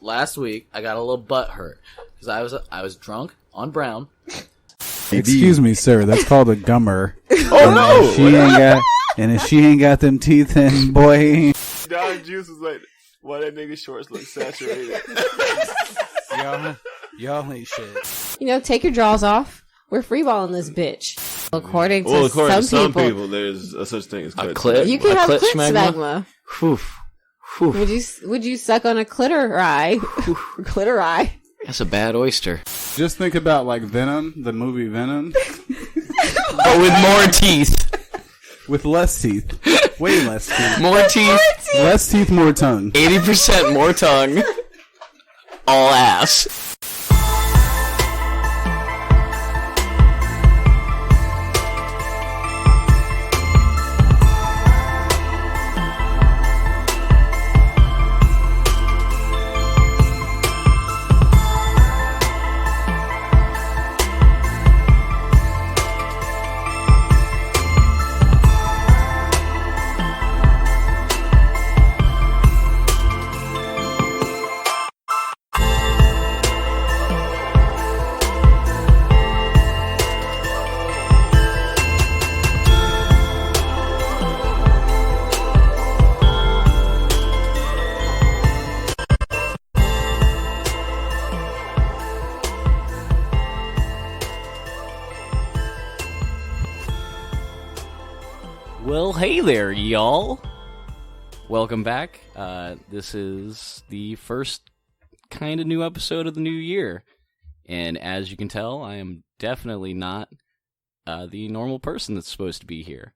last week I got a little butt hurt because I was drunk on brown. Excuse me, sir. That's called a gummer. Oh no! If she ain't got them teeth, then boy. Don Juice was like, why that nigga shorts look saturated? Y'all ain't shit. You know, take your drawers off. We're freeballing this bitch. According to some people, there's a such thing as clit. Clit. You can have clit clit smegma. Whew. Would you suck on a clitori? Clitori. That's a bad oyster. Just think about like Venom, the movie Venom, but with more teeth. with less teeth, way less teeth, More teeth. less teeth, more tongue. 80% more tongue. All ass. Well, hey there, y'all. Welcome back. This is the first kind of new episode of the new year. And as you can tell, I am definitely not the normal person that's supposed to be here.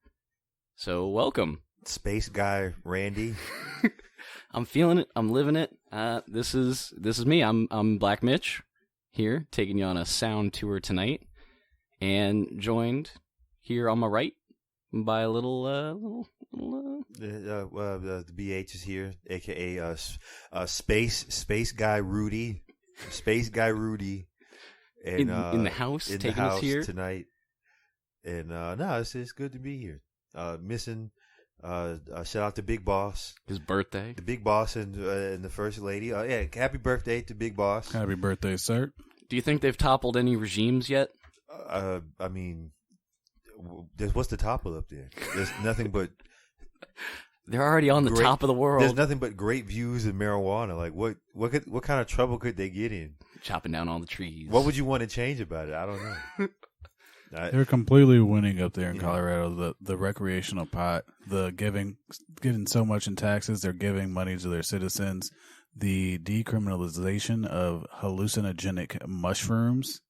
So, welcome. Space guy Randy. I'm feeling it. I'm living it. This is me. I'm Black Mitch here, taking you on a sound tour tonight. And joined here on my right by a little the BH is here, aka Space Guy Rudy, and in the house, in taking the house us here tonight. And it's good to be here. Missing shout out to Big Boss, his birthday, the Big Boss and the First Lady. Yeah, happy birthday to Big Boss. Happy birthday, sir. Do you think they've toppled any regimes yet? I mean, what's the topple up there? There's nothing but. They're already on the top of the world. There's nothing but great views of marijuana. Like what kind of trouble could they get in? Chopping down all the trees. What would you want to change about it? I don't know. They're completely winning up there in Colorado. The recreational pot, the getting so much in taxes, they're giving money to their citizens. The decriminalization of hallucinogenic mushrooms,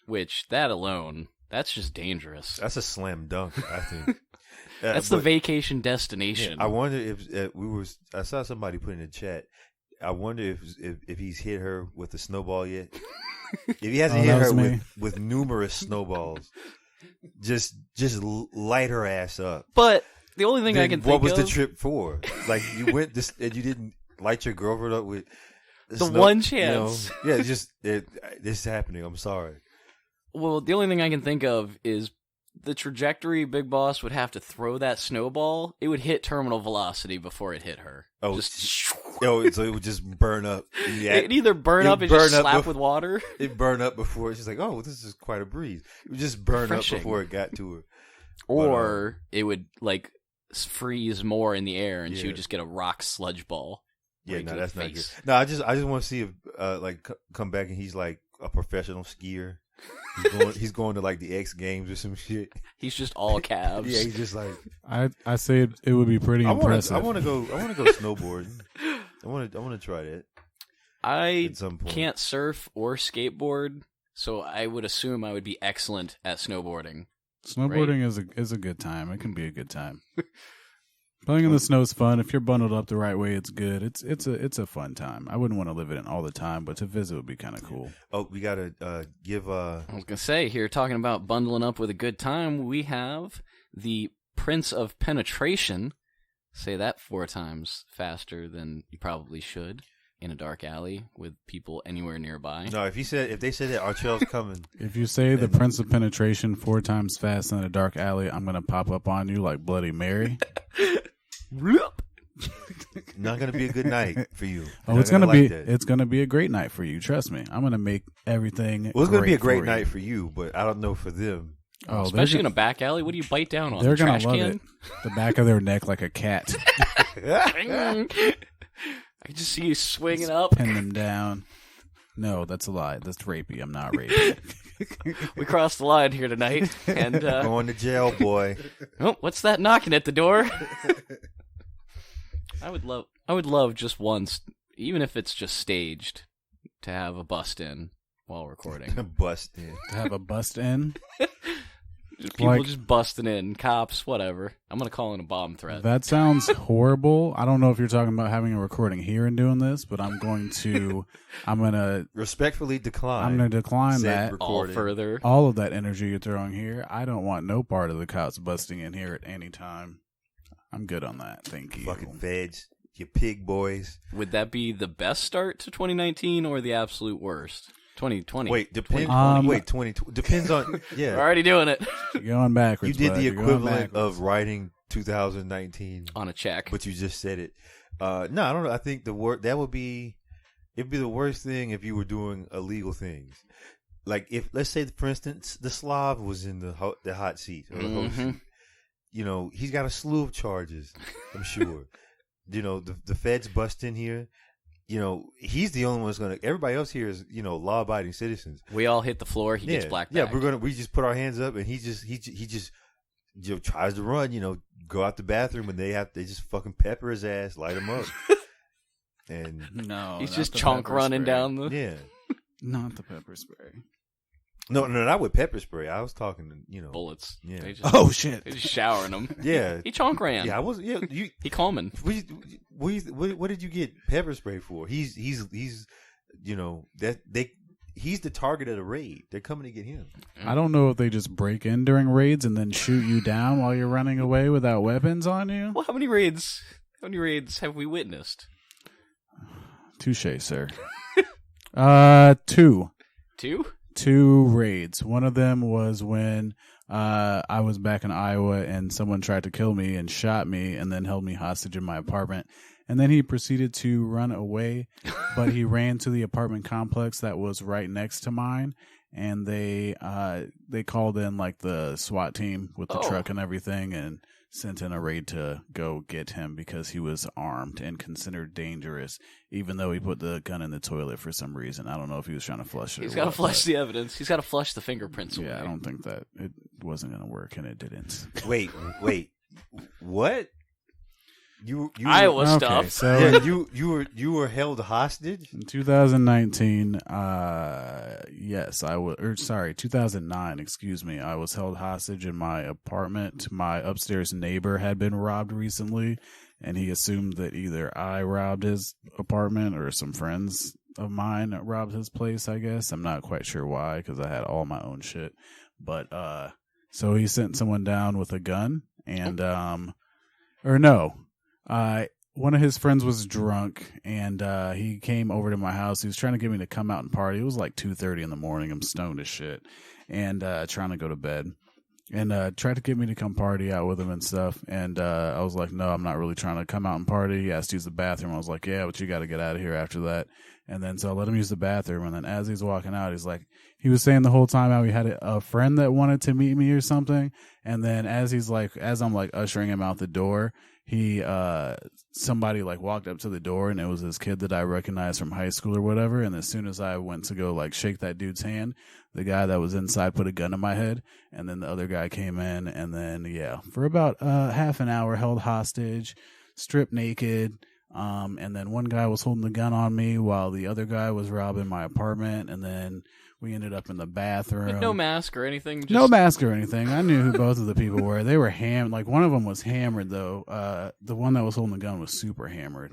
which that alone, that's just dangerous. That's a slam dunk, I think. That's the vacation destination. Yeah, I wonder if I saw somebody put in the chat. I wonder if he's hit her with a snowball yet. If he hasn't hit her with numerous snowballs, just light her ass up. But the only thing I can think of, what was the trip for? Like you went this and you didn't light your girlfriend up with the one chance. You know, this is happening. I'm sorry. Well, the only thing I can think of is the trajectory Big Boss would have to throw that snowball. It would hit terminal velocity before it hit her. Oh, so it would just burn up. Yeah. It'd either burn up and just slap with water. It'd burn up before. She's like, oh, this is quite a breeze. It would just burn up before it got to her. Or it would like freeze more in the air, and she would just get a rock sludge ball. Yeah, no, that's not good. No, I just want to see if come back and he's like a professional skier. He's going to like the X Games or some shit. He's just all calves. Yeah, he's just like I say it would be pretty impressive. I want to go snowboarding. I want to try that. I at some point. Can't surf or skateboard, so I would assume I would be excellent at snowboarding. Snowboarding is a good time. It can be a good time. Playing in the snow is fun. If you're bundled up the right way, it's good. It's a fun time. I wouldn't want to live in it all the time, but to visit would be kind of cool. Oh, we gotta give. I was gonna say here, talking about bundling up with a good time, we have the Prince of Penetration. Say that 4 times faster than you probably should in a dark alley with people anywhere nearby. No, if they said that, our trail's coming. If you say the Prince of Penetration 4 times fast in a dark alley, I'm gonna pop up on you like Bloody Mary. not going to be a good night for you. Oh, it's gonna be it's gonna be a great night for you. Trust me. I'm gonna make everything. Well, it's gonna be a great night for you, but I don't know for them. Oh, especially in a back alley. What do you bite down on? They're the gonna trash love can? it. The back of their neck like a cat. I can just see you swinging up. Pin them down. No, that's a lie. That's rapey. I'm not rapey. We crossed the line here tonight, and going to jail, boy. Oh, what's that knocking at the door? I would love just once, even if it's just staged, to have a bust in while recording. Bust in. To have a bust in. People just busting in, cops, whatever. I'm gonna call in a bomb threat. That sounds horrible. I don't know if you're talking about having a recording here and doing this, but I'm gonna respectfully decline. I'm gonna decline that all of that energy you're throwing here. I don't want no part of the cops busting in here at any time. I'm good on that. Thank you. Fucking feds, you pig boys. Would that be the best start to 2019 or the absolute worst? 2020. Wait, depends. 2020 depends on. Yeah, we're already doing it. You're going backwards. You did the equivalent of writing 2019 on a check, but you just said it. No, I don't know. I think it'd be the worst thing if you were doing illegal things. Like if, let's say, for instance, the Slav was in the hot seat or the host seat. You know, he's got a slew of charges. I'm sure. You know, the feds bust in here. You know, he's the only one that's going to. Everybody else here is, you know, law-abiding citizens. We all hit the floor. He gets blacked. Yeah, we just put our hands up, and he just you know, tries to run. You know, go out the bathroom, and they just fucking pepper his ass, light him up, and he's just chonk running down the not the pepper spray. No, not with pepper spray. I was talking, you know, bullets. Yeah. Shit! They just showering them. Yeah, he chonk ran. Yeah, I was. Yeah, he calming. What did you get pepper spray for? He's you know he's the target of the raid. They're coming to get him. I don't know if they just break in during raids and then shoot you down while you're running away without weapons on you. Well, how many raids have we witnessed? Touche, sir. 2. 2? 2 raids. One of them was when I was back in Iowa and someone tried to kill me and shot me and then held me hostage in my apartment. And then he proceeded to run away, but he ran to the apartment complex that was right next to mine. And they called in like the SWAT team with the truck and everything and sent in a raid to go get him because he was armed and considered dangerous, even though he put the gun in the toilet for some reason. I don't know if he was trying to flush it. He's got to flush the evidence. He's got to flush the fingerprints away. Yeah, I don't think that it wasn't going to work, and it didn't. Wait, what? You okay, Iowa stuff. So yeah, you were held hostage in 2019. Yes, I was. 2009. Excuse me. I was held hostage in my apartment. My upstairs neighbor had been robbed recently, and he assumed that either I robbed his apartment or some friends of mine robbed his place. I guess I'm not quite sure why because I had all my own shit. But so he sent someone down with a gun, and one of his friends was drunk, and he came over to my house. He was trying to get me to come out and party. It was like 2:30 in the morning. I'm stoned as shit, and trying to go to bed, and tried to get me to come party out with him and stuff. And I was like, no, I'm not really trying to come out and party. He asked to use the bathroom. I was like, yeah, but you got to get out of here after that. And then so I let him use the bathroom, and then as he's walking out, he was saying the whole time how he had a friend that wanted to meet me or something. And then as I'm ushering him out the door, somebody walked up to the door, and it was this kid that I recognized from high school or whatever. And as soon as I went to go shake that dude's hand, the guy that was inside put a gun in my head, and then the other guy came in, and then for about half an hour held hostage, stripped naked. And then one guy was holding the gun on me while the other guy was robbing my apartment, and then we ended up in the bathroom. With no mask or anything? No mask or anything. I knew who both of the people were. They were hammered. One of them was hammered, though. The one that was holding the gun was super hammered.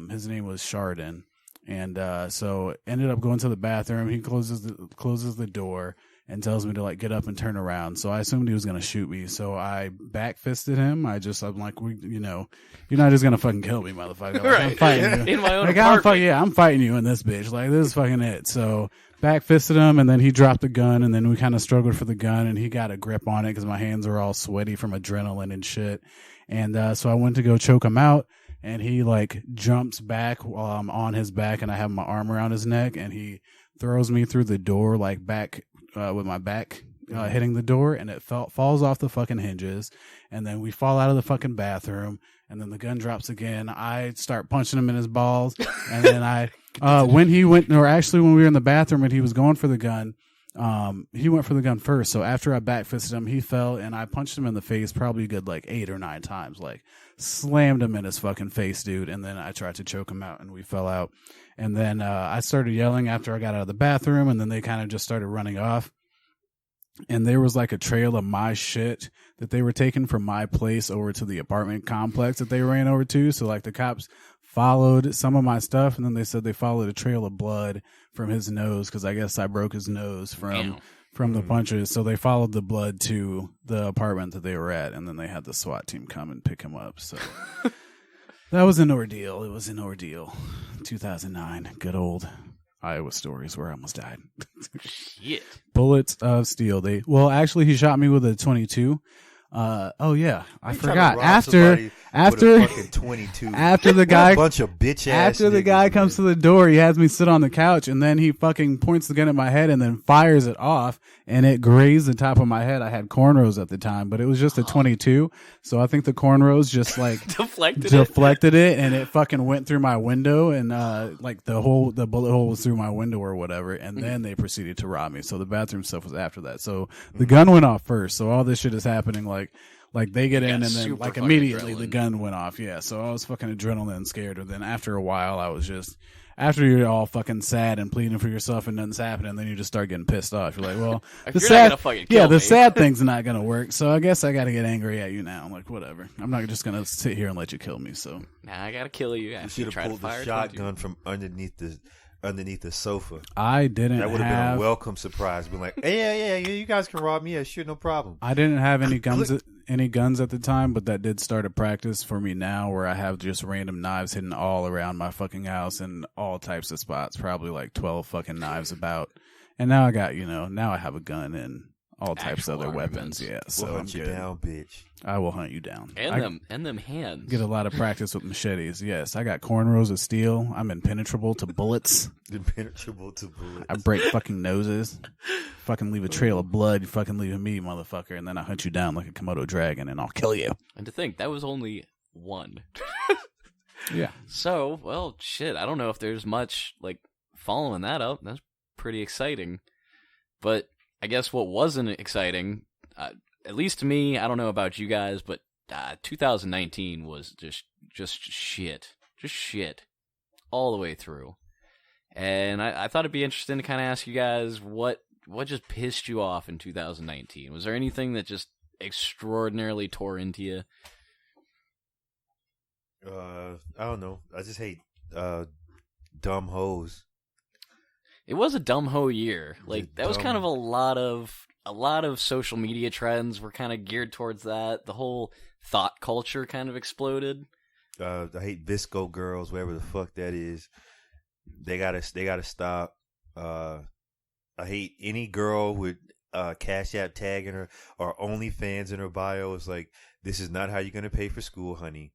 His name was Chardon. And so ended up going to the bathroom. He closes the door and tells me to get up and turn around. So I assumed he was going to shoot me. So I backfisted him. I'm like, you're not just going to fucking kill me, motherfucker. Right. I'm fighting you. In my own apartment. I'm fighting you in this bitch. This is fucking it. So backfisted him, and then he dropped the gun, and then we kind of struggled for the gun, and he got a grip on it because my hands were all sweaty from adrenaline and shit. And so I went to go choke him out, and he like jumps back while I'm on his back and I have my arm around his neck, and he throws me through the door like back with my back hitting the door, and it falls off the fucking hinges, and then we fall out of the fucking bathroom, and then the gun drops again. I start punching him in his balls, and then when we were in the bathroom and he was going for the gun, he went for the gun first. So after I backfisted him, he fell, and I punched him in the face probably good like 8 or 9 times, like slammed him in his fucking face, dude. And then I tried to choke him out, and we fell out. And then I started yelling after I got out of the bathroom, and then they kind of just started running off. And there was like a trail of my shit that they were taking from my place over to the apartment complex that they ran over to. So like the cops followed some of my stuff, and then they said they followed a trail of blood from his nose, because I guess I broke his nose from the punches. So they followed the blood to the apartment that they were at, and then they had the SWAT team come and pick him up. So that was an ordeal. It was an ordeal. 2009, good old Iowa stories where I almost died. Shit. Bullets of steel. Actually, he shot me with a 22. Oh yeah, I forgot. After fucking 22. after the guy, a bunch of bitch ass. After the guy comes to the door, he has me sit on the couch, and then he fucking points the gun at my head and then fires it off, and it grazed the top of my head. I had cornrows at the time, but it was just a 22, so I think the cornrows just like deflected it, and it fucking went through my window, and like the bullet hole was through my window or whatever, and then they proceeded to rob me. So the bathroom stuff was after that. So the gun went off first. So all this shit is happening like they get in, and then like immediately the gun went off. Yeah, so I was fucking adrenaline and scared. And then after a while, I was just, after you're all fucking sad and pleading for yourself and nothing's happening, then you just start getting pissed off. You're like, well, the sad thing's not gonna work. So I guess I got to get angry at you now. I'm like, whatever. I'm not just gonna sit here and let you kill me. So now I gotta kill you. You should have pulled the shotgun from underneath the sofa. I didn't. That would have been a welcome surprise. Been like, hey, yeah, you guys can rob me. Yeah, sure, no problem. I didn't have any guns at the time, but that did start a practice for me now, where I have just random knives hidden all around my fucking house in all types of spots. Probably like 12 fucking knives about. And now I got, now I have a gun and all types of other weapons. Yeah, so we'll hunt you down, bitch. I will hunt you down. And them hands. Get a lot of practice with machetes. Yes, I got cornrows of steel. I'm impenetrable to bullets. Impenetrable to bullets. I break fucking noses. Fucking leave a trail of blood. You fucking leaving me, motherfucker. And then I hunt you down like a Komodo dragon, and I'll kill you. And to think, that was only one. Yeah. So, well, shit. I don't know if there's much, like, following that up. That's pretty exciting. But I guess what wasn't exciting, at least to me, I don't know about you guys, but 2019 was just shit. Just shit. All the way through. And I thought it'd be interesting to kind of ask you guys what just pissed you off in 2019? Was there anything that just extraordinarily tore into you? I don't know. I just hate dumb hoes. It was a dumb hoe year. Like that was kind of a lot of social media trends were kind of geared towards that. The whole thought culture kind of exploded. I hate Visco girls, whatever the fuck that is. They gotta stop. I hate any girl with Cash App tagging her or OnlyFans in her bio. It's like, this is not how you're gonna pay for school, honey.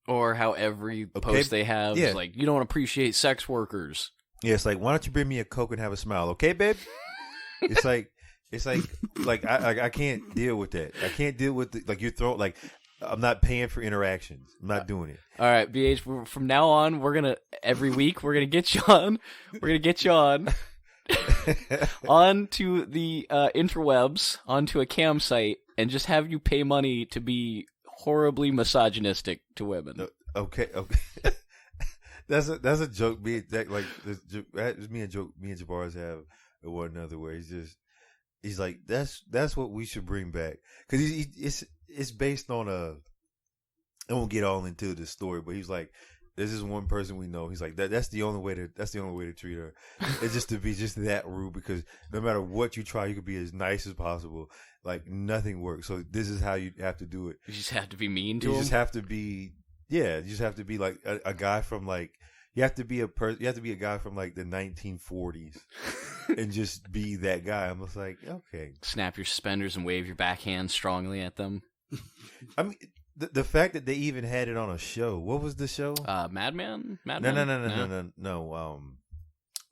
Or how every post they have is like, you don't appreciate sex workers. Yeah, it's like, why don't you bring me a Coke and have a smile, okay, babe? It's like I can't deal with that. I can't deal with you throw like, I'm not paying for interactions. I'm not doing it. All right, BH. From now on, every week we're gonna get you on. We're gonna get you on onto the interwebs, onto a cam site, and just have you pay money to be horribly misogynistic to women. Okay. That's a joke. Me and Jabars have one another where he's like, that's what we should bring back, because it's based on I won't get all into the story, but he's like, this is one person we know. He's like, that's the only way to treat her. It's just to be just that rude, because no matter what you try, you could be as nice as possible. Like nothing works. So this is how you have to do it. You just have to be mean to him. You just have to be. Yeah, you just have to be like a guy from like, you have to be a guy from like the 1940s and just be that guy. I'm just like, okay. Snap your suspenders and wave your backhand strongly at them. I mean, the fact that they even had it on a show. What was the show? Madman? No.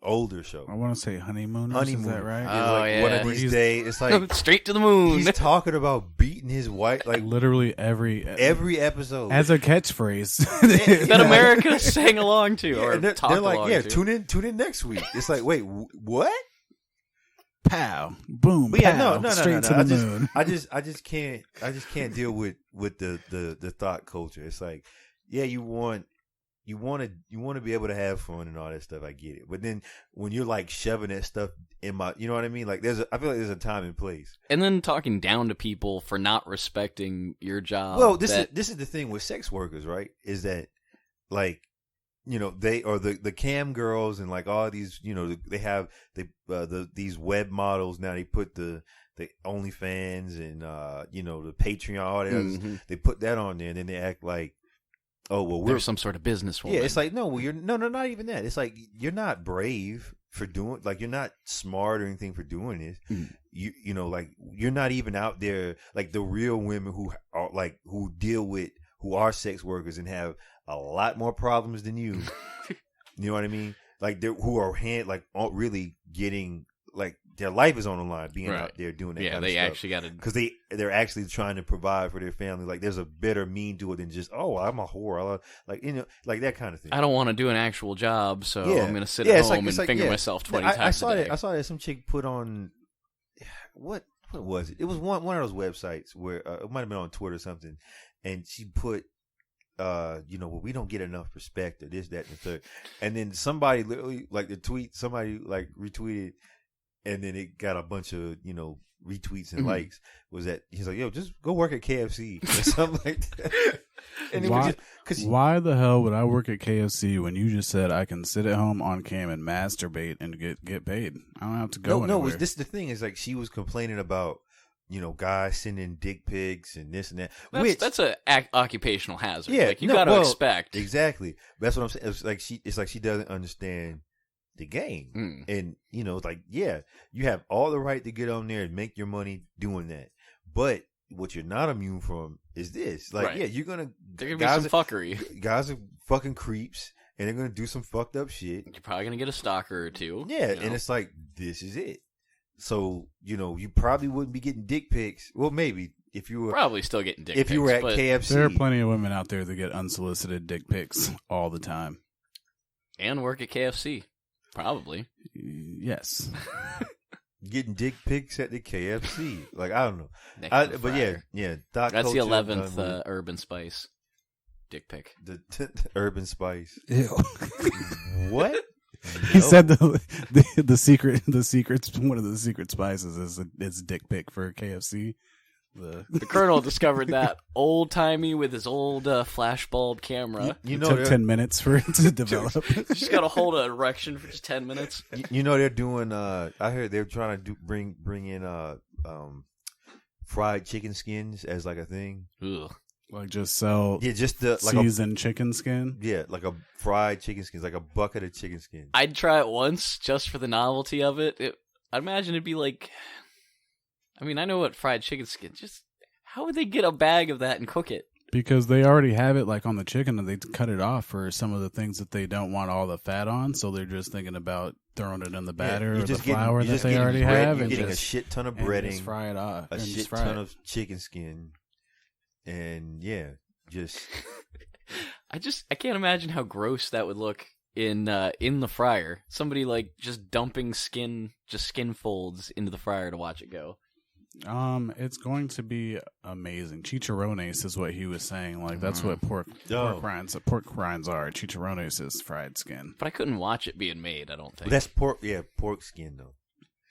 Older show. I want to say Honeymooners. Is that right? Oh, One of these days, it's like straight to the moon. He's talking about beating his wife, like literally every episode as a catchphrase that America sang along to, or they're like, along to. tune in next week. It's like, wait, what? Pow, boom, But yeah, pow, no. straight to the moon. I just can't deal with the thought culture. It's like, yeah, you want to be able to have fun and all that stuff. I get it, but then when you're like shoving that stuff in my, you know what I mean? Like I feel like there's a time and place. And then talking down to people for not respecting your job. Well, this is the thing with sex workers, right? Is that like, you know, they are the cam girls and like all these, you know, they have these web models now. They put the OnlyFans and you know, the Patreon, all that. They put that on there, and then they act like, oh well, we're some sort of businesswoman. Yeah, it's like no, you're not even that. It's like you're not brave for doing, like you're not smart or anything for doing this. You know, like you're not even out there like the real women who are like who are sex workers and have a lot more problems than you. You know what I mean? Like who are really getting, like their life is on the line being out there doing that kind of stuff. Yeah, they actually got to, because they're actually trying to provide for their family. Like there's a better mean to it than just, oh, I'm a whore. Like, you know, like that kind of thing. I don't want to do an actual job, so I'm going to sit at home and finger myself 20 times a day. I saw that some chick put on, what was it? It was one of those websites where it might have been on Twitter or something, and she put, you know, well, we don't get enough respect or this, that, and the third. And then somebody literally, like the tweet, somebody like retweeted, and then it got a bunch of, you know, retweets and likes. Was that he's like, yo, just go work at KFC or something like that. And why the hell would I work at KFC when you just said I can sit at home on cam and masturbate and get paid? I don't have to go anywhere. No, this is the thing, is like she was complaining about, you know, guys sending dick pics and this and that. That's a occupational hazard. Yeah, like you got to expect. Exactly. That's what I'm saying. It's like she doesn't understand the game. And, you know, like, yeah, you have all the right to get on there and make your money doing that. But what you're not immune from is this. Like, yeah, they're going to be some fuckery. Guys are fucking creeps, and they're going to do some fucked up shit. You're probably going to get a stalker or two. Yeah, you know? And it's like, this is it. So, you know, you probably wouldn't be getting dick pics. Well, maybe if you were probably still getting dick pics. If you were at KFC. There are plenty of women out there that get unsolicited dick pics all the time. And work at KFC. Probably. Yes. Getting dick pics at the KFC. Like, I don't know. But yeah. That's the 11th Urban Spice dick pic. The Urban Spice. Ew. What? He said the secret one of the secret spices is dick pic for KFC. The Colonel discovered that old timey with his old flashbulb camera. You know, it took 10 minutes for it to develop. Just got to hold an erection for just 10 minutes. You know, they're doing. I heard they're trying to bring in fried chicken skins as like a thing. Ugh. Like just sell just the seasoned chicken skin. Yeah, like a fried chicken skins, like a bucket of chicken skins. I'd try it once just for the novelty of it. I'd imagine it'd be like, I mean, I know what fried chicken skin. Just how would they get a bag of that and cook it? Because they already have it like on the chicken, and they cut it off for some of the things that they don't want all the fat on. So they're just thinking about throwing it in the batter or the flour that they already have, and getting a shit ton of breading, just fry it off, a shit ton of chicken skin. And yeah, just I can't imagine how gross that would look in the fryer. Somebody like just dumping skin folds into the fryer to watch it go. It's going to be amazing. Chicharrones is what he was saying. Like that's what pork rinds are. Chicharrones is fried skin. But I couldn't watch it being made. I don't think. But that's pork. Yeah, pork skin though.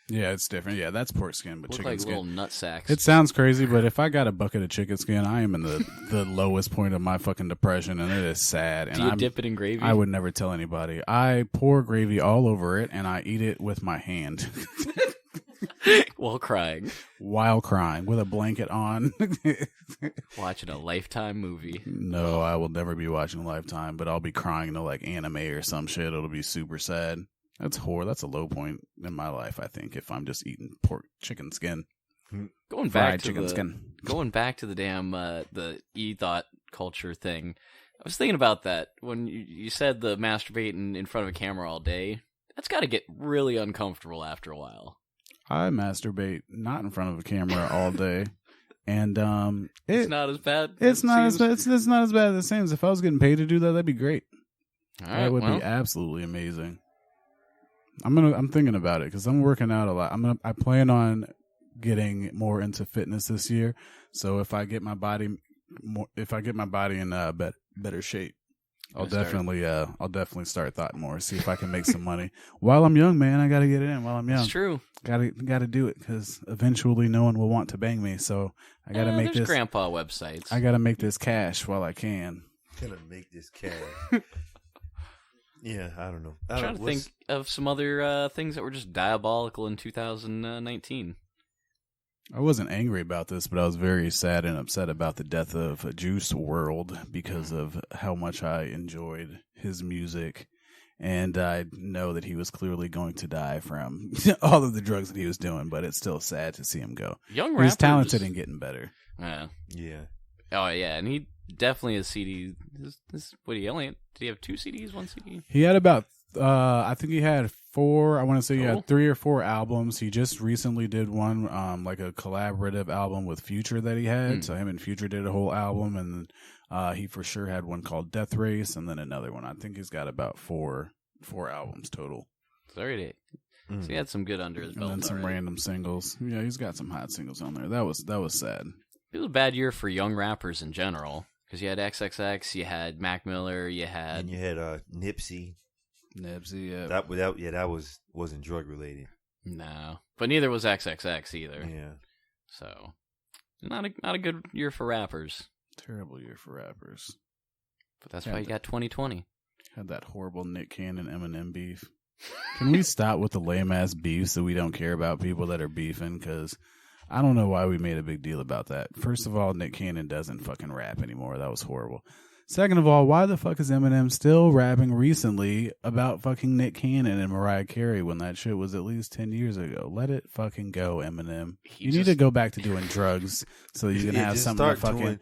Yeah, it's different. Yeah, that's pork skin, but look chicken like skin. Little nut sacks. It sounds crazy, but if I got a bucket of chicken skin, I am in the lowest point of my fucking depression, and it is sad. And do you dip it in gravy? I would never tell anybody. I pour gravy all over it, and I eat it with my hand. While crying with a blanket on. Watching a Lifetime movie. No, I will never be watching Lifetime, but I'll be crying to like anime or some shit. It'll be super sad. That's horror. That's a low point in my life, I think, if I'm just eating pork chicken skin. Going back to going back to the damn the e-thought culture thing, I was thinking about that when you said the masturbating in front of a camera all day. That's got to get really uncomfortable after a while. I masturbate not in front of a camera all day, and it's not as bad. It's not as bad. It's not as bad as it seems. If I was getting paid to do that, that'd be great. All right, that would be absolutely amazing. I'm thinking about it because I'm working out a lot. I plan on getting more into fitness this year. So if I get my body in better shape, I'll definitely start thought more. See if I can make some money while I'm young, man. I got to get it in while I'm young. It's true. Got to do it because eventually no one will want to bang me. So I got to make this grandpa websites. I got to make this cash while I can. Gonna make this cash. Yeah, I don't know. I'm trying to think of some other things that were just diabolical in 2019. I wasn't angry about this, but I was very sad and upset about the death of Juice WRLD because of how much I enjoyed his music. And I know that he was clearly going to die from all of the drugs that he was doing, but it's still sad to see him go. Young rappers. He's talented and getting better. Yeah. Oh, yeah, and he definitely has CD. Did he have 2 CDs, 1 CD? He had about, I think he had 4, I want to say he had 3 or 4 albums. He just recently did one, like a collaborative album with Future that he had. So him and Future did a whole album, and he for sure had one called Death Race, and then another one. I think he's got about 4 albums total. 38. So he had some good under his belt. And then some random singles. Yeah, he's got some hot singles on there. That was sad. It was a bad year for young rappers in general. Because you had XXX, you had Mac Miller, you had Nipsey. Yeah. That wasn't drug related. No, but neither was XXX either. Yeah. So, not a good year for rappers. Terrible year for rappers. But that's why you got 2020. Had that horrible Nick Cannon Eminem beef. Can we stop with the lame ass beef so we don't care about people that are beefing? Because I don't know why we made a big deal about that. First of all, Nick Cannon doesn't fucking rap anymore. That was horrible. Second of all, why the fuck is Eminem still rapping recently about fucking Nick Cannon and Mariah Carey when that shit was at least 10 years ago? Let it fucking go, Eminem. You need to go back to doing drugs so you can have something to fucking...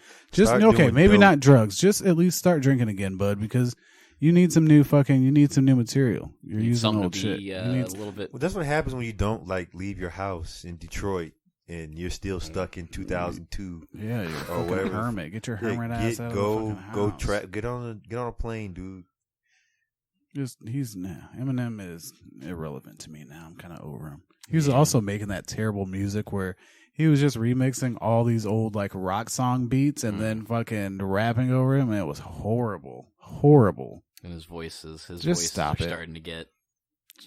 maybe dope. Not drugs. Just at least start drinking again, bud, because... You need some new material. You're using old shit. A little bit. Well, that's what happens when you don't leave your house in Detroit and you're still stuck in 2002. Yeah, you're a fucking hermit. Get your hermit ass out of the fucking house. Get on a plane, dude. Eminem is irrelevant to me now. I'm kind of over him. He was also making that terrible music where he was just remixing all these old rock song beats and then fucking rapping over him, and it was horrible. And his voices stop are starting to get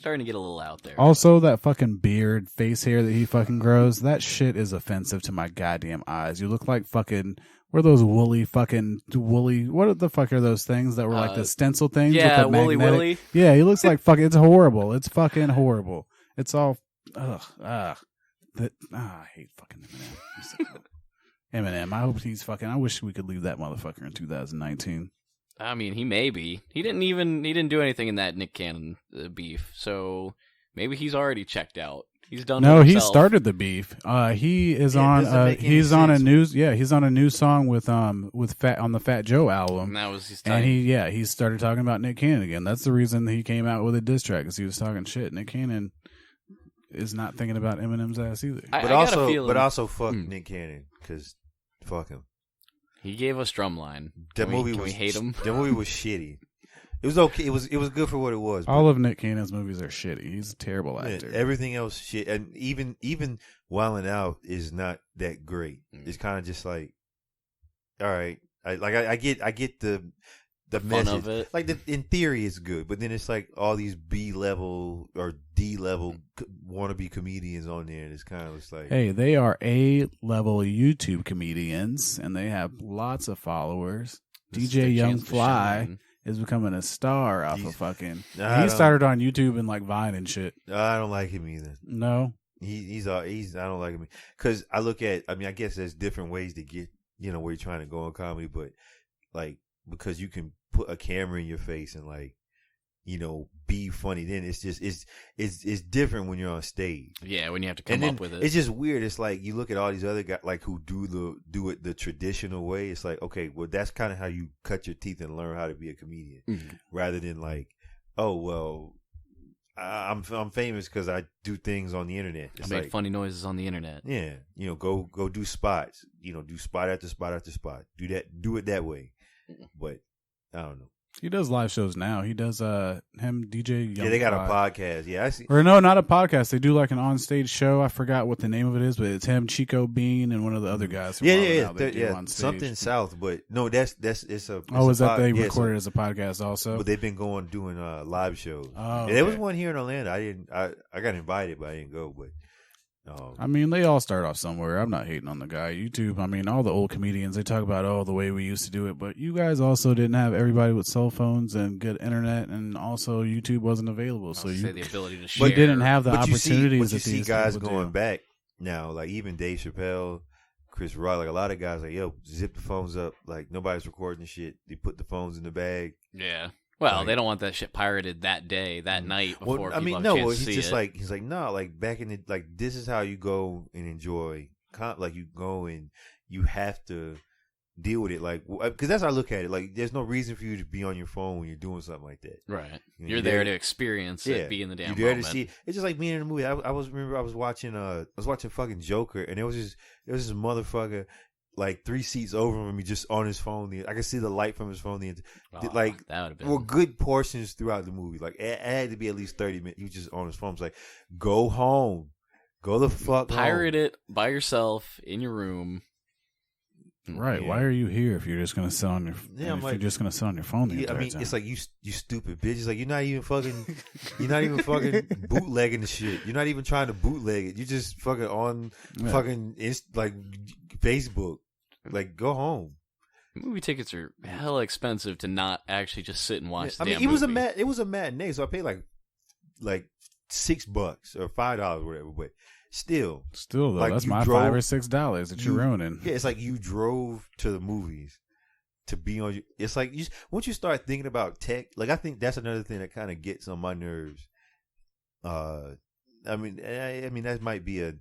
a little out there. Also, that fucking beard, face hair that he fucking grows, that shit is offensive to my goddamn eyes. You look like fucking, what are those woolly, what the fuck are those things that were like the stencil things? Yeah, with the Woolly Willy. Yeah, he looks like fucking, it's horrible. It's fucking horrible. It's all, I hate fucking Eminem. Eminem, I wish we could leave that motherfucker in 2019. I mean, he may be. He didn't do anything in that Nick Cannon beef, so maybe he's already checked out. He's done. No, he started the beef. He is on. He's on a new song with on the Fat Joe album. And that was his time. And he started talking about Nick Cannon again. That's the reason he came out with a diss track, because he was talking shit. Nick Cannon is not thinking about Eminem's ass either. But also fuck Nick Cannon, because fuck him. He gave us Drumline. Can we hate him? That movie was shitty. It was okay. It was good for what it was. All of Nick Cannon's movies are shitty. He's a terrible actor. Everything else shit, and even Wildin' Out is not that great. It's kind of just all right. I get the fun message of it. In theory, it's good, but then it's all these B level or D level wannabe comedians on there, and it's kind of hey, they are A level YouTube comedians, and they have lots of followers. DJ Young Fly is becoming a star off of fucking. He started on YouTube and Vine and shit. I don't like him either. No, he's I don't like him because I look at. I guess there's different ways to get where you're trying to go in comedy, but because you can put a camera in your face and be funny. Then it's just it's different when you're on stage. Yeah, when you have to come up with it. It's just weird. It's like you look at all these other guys like who do it the traditional way. It's like, okay, well that's kind of how you cut your teeth and learn how to be a comedian, rather than like, oh well, I'm famous because I do things on the internet. It's I make funny noises on the internet. Yeah, go do spots. Do spot after spot after spot. Do it that way. But I don't know. He does live shows now. He does him DJ. Yeah, they got a podcast. Yeah, I see. Or no, not a podcast. They do like an on-stage show. I forgot what the name of it is, but it's him, Chico Bean, and one of the other guys. Yeah. Something South, but no, it's a. Oh, is that they recorded as a podcast also? But they've been doing live shows. Oh, there was one here in Atlanta. I got invited, but I didn't go. But I mean, they all start off somewhere. I'm not hating on the guy. YouTube, I mean, all the old comedians, they talk about, the way we used to do it. But you guys also didn't have everybody with cell phones and good internet, and also YouTube wasn't available. So the ability to share. You didn't have the opportunities that you see guys going back now, like even Dave Chappelle, Chris Rock, like a lot of guys, like, yo, zip the phones up. Like, nobody's recording shit. They put the phones in the bag. Yeah. Well, they don't want that shit pirated that day, that night before people have a chance to see he's it. Like, no, like back in the, like, this is how you go and enjoy, like you go and you have to deal with it, like, because that's how I look at it. Like, there's no reason for you to be on your phone when you're doing something like that. Right. You're there to experience it, be in the damn moment. You're there to see. It's just like being in a movie. I was watching fucking Joker, and there was this motherfucker like 3 seats over from me, just on his phone. I could see the light from his phone. Like, that would have been good portions throughout the movie. Like, it had to be at least 30 minutes. He was just on his phone. It's like, go home, go the fuck home. Pirate it by yourself in your room. Right? Yeah. Why are you here if you're just gonna sit on your? Yeah, you're just gonna sit on your phone the entire time. It's like you stupid bitch. It's like you're not even fucking bootlegging the shit. You're not even trying to bootleg it. You just fucking on fucking like Facebook. Like, go home. Movie tickets are hella expensive to not actually just sit and watch. The damn it movie. It was a matinee, so I paid like $6 or $5 or whatever, but. Still though, like, that's my $5 or $6 that you're ruining. Yeah, it's like you drove to the movies to be on. It's like once you start thinking about tech, like I think that's another thing that kind of gets on my nerves. I mean that might be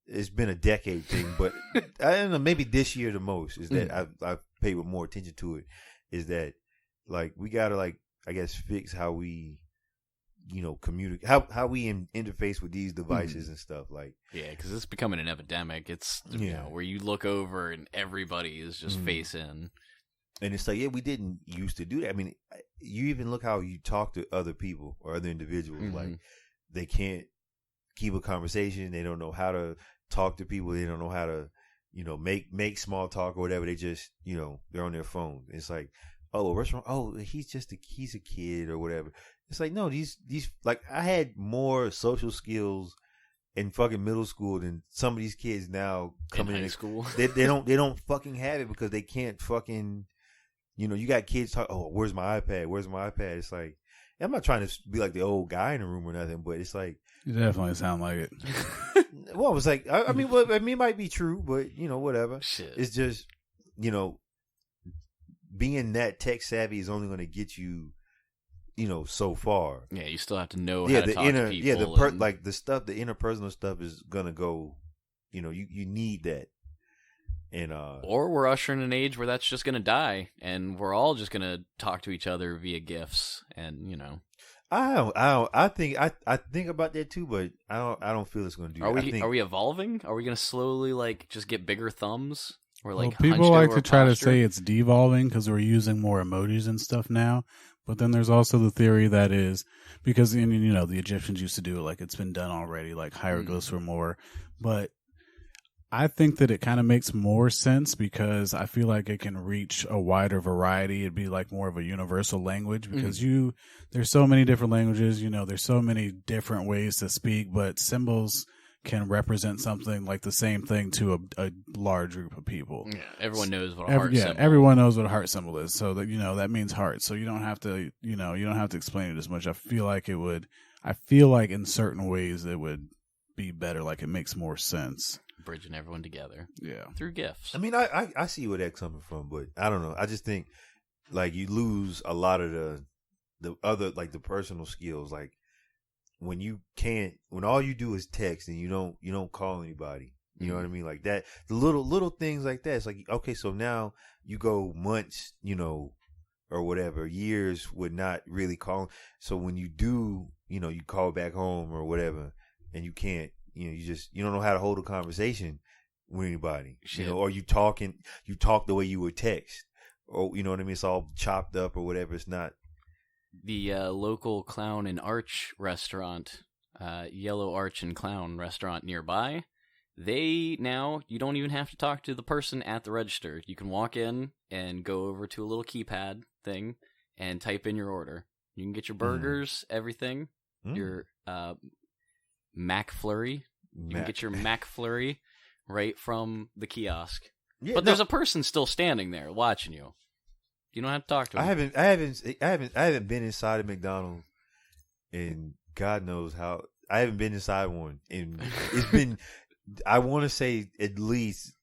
it's been a decade thing, but I don't know. Maybe this year the most is that I've paid more attention to it. Is that like we gotta I guess fix how we. Communicate how we interface with these devices and stuff because it's becoming an epidemic. It's where you look over and everybody is just face in, and it's like we didn't used to do that. I mean, you even look how you talk to other people or other individuals. Like they can't keep a conversation. They don't know how to talk to people. They don't know how to make small talk or whatever. They just they're on their phone. It's like, oh, a restaurant. Oh, he's a kid or whatever. It's like, no, these like I had more social skills in fucking middle school than some of these kids now coming in high school. They don't fucking have it because they can't fucking you got kids talk, oh, where's my iPad? Where's my iPad? It's like, I'm not trying to be like the old guy in the room or nothing, but it's like you definitely sound like it. Well, it's like I mean it might be true, but whatever. Shit. It's just being that tech savvy is only going to get you so far. Yeah, you still have to know how to talk to people. Yeah, like the stuff, the interpersonal stuff is gonna go. You need that, and or we're ushering an age where that's just gonna die, and we're all just gonna talk to each other via gifs, and I think about that too, but I don't feel it's gonna do. Are we evolving? Are we gonna slowly just get bigger thumbs? Or people like to try to say it's devolving because we're using more emojis and stuff now. But then there's also the theory that is because the Egyptians used to do it, like it's been done already, like hieroglyphs or more. But I think that it kind of makes more sense because I feel like it can reach a wider variety. It'd be like more of a universal language because there's so many different languages. There's so many different ways to speak, but symbols can represent something like the same thing to a large group of people. Yeah, everyone knows what a heart symbol is. Yeah, everyone knows what a heart symbol is. So that that means heart. So you don't have to you don't have to explain it as much. I feel like in certain ways it would be better. Like it makes more sense. Bridging everyone together. Yeah. Through gifts. I mean, I see where that's coming from, but I don't know. I just think like you lose a lot of the other, like the personal skills, like when all you do is text and you don't call anybody. You know what I mean? Like that, the little things like that. It's like, okay, so now you go months, or whatever, years with not really calling. So when you do, you call back home or whatever, and you can't, you don't know how to hold a conversation with anybody, or you talk the way you would text, or you know what I mean? It's all chopped up or whatever. It's not. The local clown and arch restaurant, Yellow Arch and Clown restaurant nearby. You don't even have to talk to the person at the register. You can walk in and go over to a little keypad thing and type in your order. You can get your burgers, everything, your McFlurry. You can get your McFlurry right from the kiosk. Yeah, but there's a person still standing there watching you. You don't have to talk to him. I haven't been inside a McDonald's, and God knows how. I haven't been inside one, and it's been. I want to say at least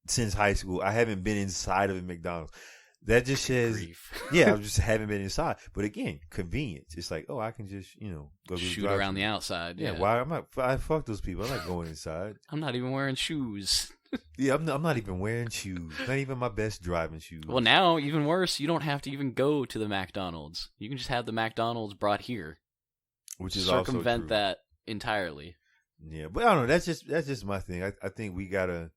since high school, I haven't been inside of a McDonald's. That just says, I just haven't been inside. But again, convenience. It's like, I can just, go shoot around the outside. Yeah. Why am I fuck those people. I'm not going inside. I'm not even wearing shoes. Yeah, I'm not even wearing shoes. Not even my best driving shoes. Well, now even worse. You don't have to even go to the McDonald's. You can just have the McDonald's brought here, which is circumvent also true. that entirely. Yeah, but I don't know. That's just my thing. I think we gotta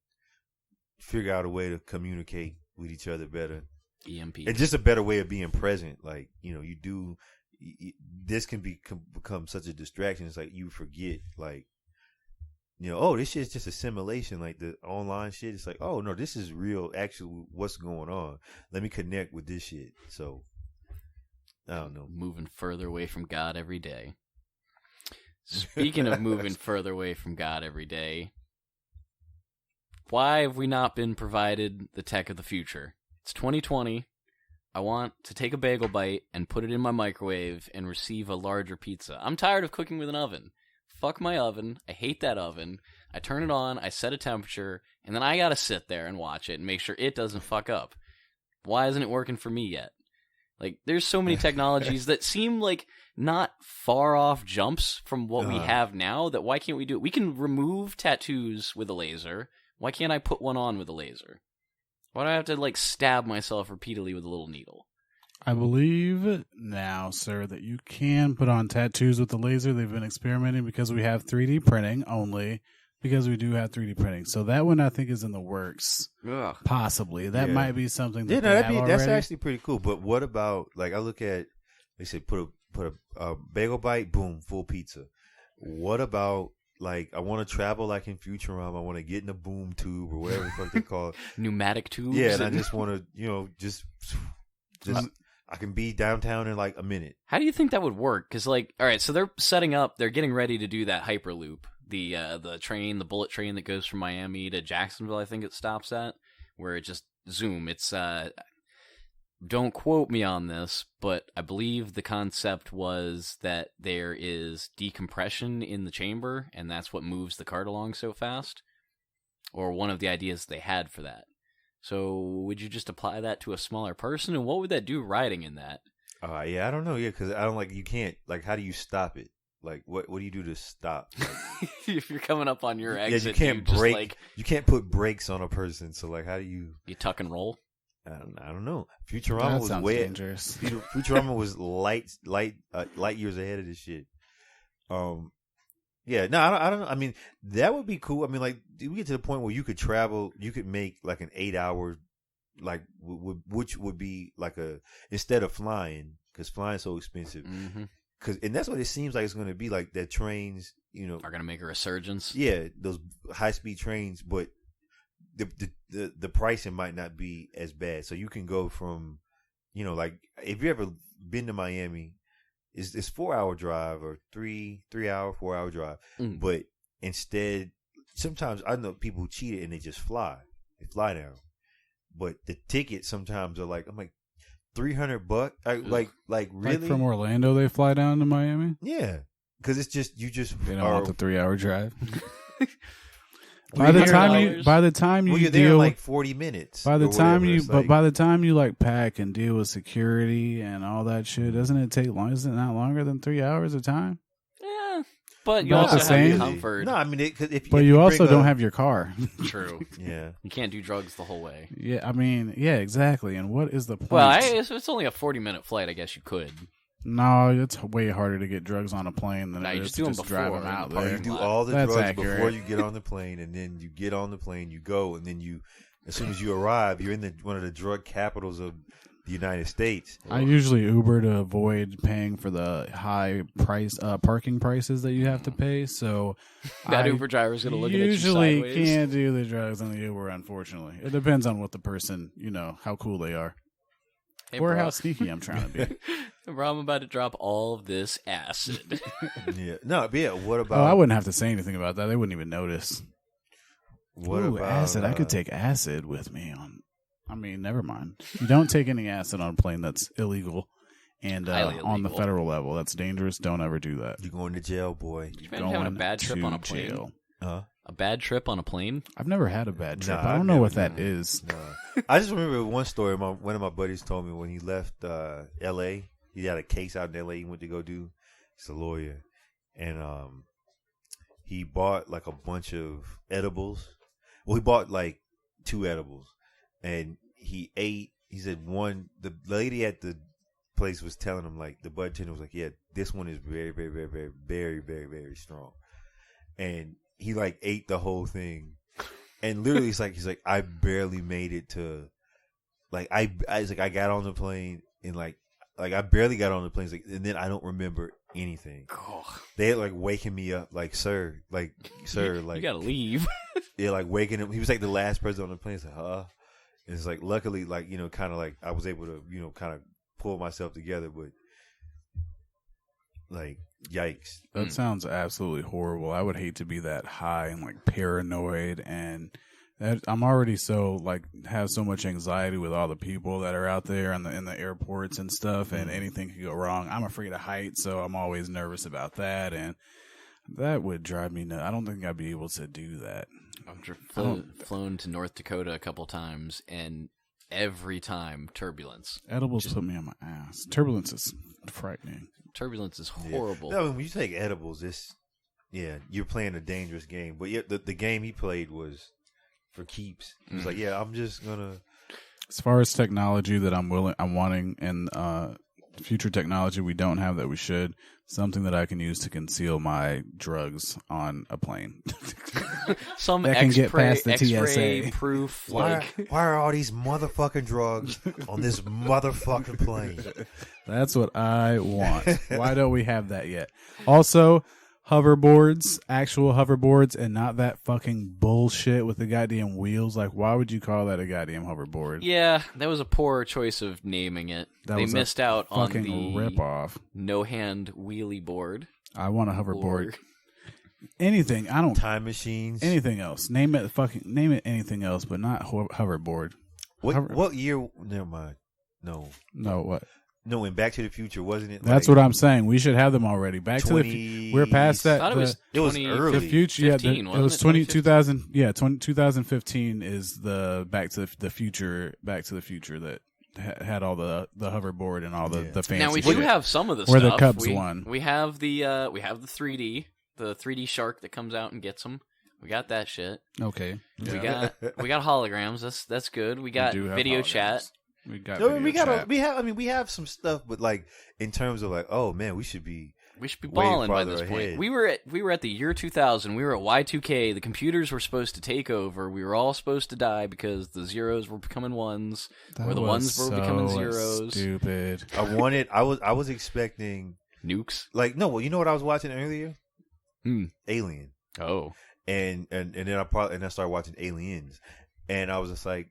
figure out a way to communicate with each other better. EMP. It's just a better way of being present. Like, this can become such a distraction. It's like you forget, like, this shit's just a simulation. Like the online shit, it's like, oh no, this is real. Actually, what's going on? Let me connect with this shit. So, I don't know. Moving further away from God every day. Speaking of moving further away from God every day, why have we not been provided the tech of the future? It's 2020. I want to take a bagel bite and put it in my microwave and receive a larger pizza. I'm tired of cooking with an oven. Fuck my oven. I hate that oven. I turn it on, I set a temperature, and then I gotta sit there and watch it and make sure it doesn't fuck up. Why isn't it working for me yet? Like, there's so many technologies that seem like not far off jumps from what we have now, that why can't we do it? We can remove tattoos with a laser. Why can't I put one on with a laser? Why do I have to, stab myself repeatedly with a little needle? I believe now, sir, that you can put on tattoos with the laser. They've been experimenting because we have 3D printing only, because we do have 3D printing. So that one I think is in the works. Ugh. Possibly. That might be something that that's actually pretty cool. But what about, I look at, they say put a bagel bite, boom, full pizza. What about, I want to travel like in Futurama. I want to get in a boom tube or whatever the fuck they call it. Pneumatic tubes. Yeah, and I just want to, just I can be downtown in a minute. How do you think that would work? Because, all right, so they're getting ready to do that Hyperloop. The train, the bullet train that goes from Miami to Jacksonville, I think it stops at, where it just, zoom. It's, don't quote me on this, but I believe the concept was that there is decompression in the chamber, and that's what moves the cart along so fast. Or one of the ideas they had for that. So would you just apply that to a smaller person, and what would that do riding in that? Yeah, I don't know. Yeah, because I don't you can't, how do you stop it? What do you do to stop? If you're coming up on your exit, you can't brake. You can't put brakes on a person. So how do you? You tuck and roll. I don't know. Futurama was way dangerous. Futurama was light years ahead of this shit. Yeah, no, I don't know. I mean, that would be cool. I mean, we get to the point where you could travel, you could make an 8-hour, which would be instead of flying, because flying is so expensive. Mm-hmm. And that's what it seems like it's going to be. That trains, are going to make a resurgence. Yeah, those high speed trains, but the pricing might not be as bad. So you can go from, if you ever been to Miami, it's 4-hour drive or 3-hour, 4-hour drive. Mm. But instead, sometimes I know people who cheat it and they just fly. They fly down. But the tickets sometimes are I'm like, $300. Really? From Orlando, they fly down to Miami? Yeah. Because it's just, you just They don't want the 3-hour drive. By the time you you're there deal in like 40 minutes. by the time you like, by the time you like pack and deal with security and all that shit, doesn't it take long? Isn't it not longer than 3 hours of time? Yeah, but you Not also the have same? your comfort. No, I mean, if But if you bring also don't have your car. True. Yeah. You can't do drugs the whole way. Yeah, I mean, yeah, exactly. And what is the point? Well, if it's only a 40-minute flight, I guess you could. No, it's way harder to get drugs on a plane than No, it you is just to do 'em just drive them before, out in the Or there. you parking do lot. all the That's drugs accurate. before you get on the plane, and then you get on the plane, you go, and then as soon as you arrive, you're in one of the drug capitals of the United States. I usually Uber to avoid paying for the high price parking prices that you have to pay. So That I Uber driver's going to look at you usually sideways. can't do the drugs on the Uber. Unfortunately, it depends on what the person, how cool they are Hey, or bro. how sneaky I'm trying to be. Bro, I'm about to drop all of this acid. Yeah. No, but yeah. What Oh, about? I wouldn't have to say anything about that. They wouldn't even notice. What Ooh, about acid? I could take acid with me on. I mean, never mind. You don't take any acid on a plane. That's illegal. And Highly on the illegal. federal level, that's dangerous. Don't ever do that. You're going to jail, boy. You imagine having a bad trip on a plane? jail. Huh? A bad trip on a plane? I've never had a bad trip. Nah, I I've don't know never what that done is. No. I just remember one story. One of my buddies told me when he left L.A. He had a case out in L.A. he went to go do. He's a lawyer, and he bought like a bunch of edibles. Well, he bought like 2 edibles, and he ate. He said one. The lady at the place was telling him, like, the bud tender was like, yeah, this one is very, very, very, very, very, very, very strong, and he like ate the whole thing. And literally, he's like, I barely made it to, like, I was like, I got on the plane and like I barely got on the plane, and then I don't remember anything. They had like waking me up, like, sir, like, You gotta leave. yeah, like waking him. He was like the last person on the plane. It's like, huh? And it's like, luckily, like, kind of like I was able to, kind of pull myself together, but like, yikes. That sounds absolutely horrible. I would hate to be that high and like paranoid, and I'm already so like have so much anxiety with all the people that are out there in the airports and stuff, and anything could go wrong. I'm afraid of heights, so I'm always nervous about that, and that would drive me nuts. I don't think I'd be able to do that. I've flown to North Dakota a couple times, and every time turbulence. Edibles put me on my ass. Turbulence is frightening. Turbulence is Yeah. horrible. No, I mean, when you take edibles, you're playing a dangerous game. But yeah, the game he played was for keeps. He was like, yeah, I'm just gonna. As far as technology that I'm wanting, and future technology we don't have that we should, something that I can use to conceal my drugs on a plane. Some that can get past the X-ray TSA. proof, Why are all these motherfucking drugs on this motherfucking plane? That's what I want. Why don't we have that yet? Also, hoverboards, actual hoverboards, and not that fucking bullshit with the goddamn wheels. Like, why would you call that a goddamn hoverboard? Yeah, that was a poor choice of naming it. They missed out on fucking the rip-off. no-hand wheelie board. I want a hoverboard. Or- Anything. I don't. Time machines. Anything else. Name it anything else, but not hoverboard. What year? Never mind. No, what? no. In Back to the Future, wasn't it? That's like what I'm saying. We should have them already. Back to the. We're past that. I thought it was It was 20 early. The future. Yeah, 15, it was 2015? 2000. Yeah, 2015 is the Back to the Future. Back to the Future that had all the hoverboard and all the fancy. Now we shit. do have some of the Where stuff. the Cubs won. We have the 3D shark that comes out and gets them. We got that shit. Okay. We got holograms. That's good. We got do have video holograms. chat. We got. No, video chat. we have some stuff, but like in terms of like, oh man, we should be. We should be Way balling by farther this ahead. point. We were at the year 2000. We were at Y2K. The computers were supposed to take over. We were all supposed to die because the zeros were becoming ones, or the ones were becoming zeros. Stupid. I was expecting Nukes. like no. Well, you know what I was watching earlier? Hmm. Alien. Oh. And then I started watching Aliens, and I was just like,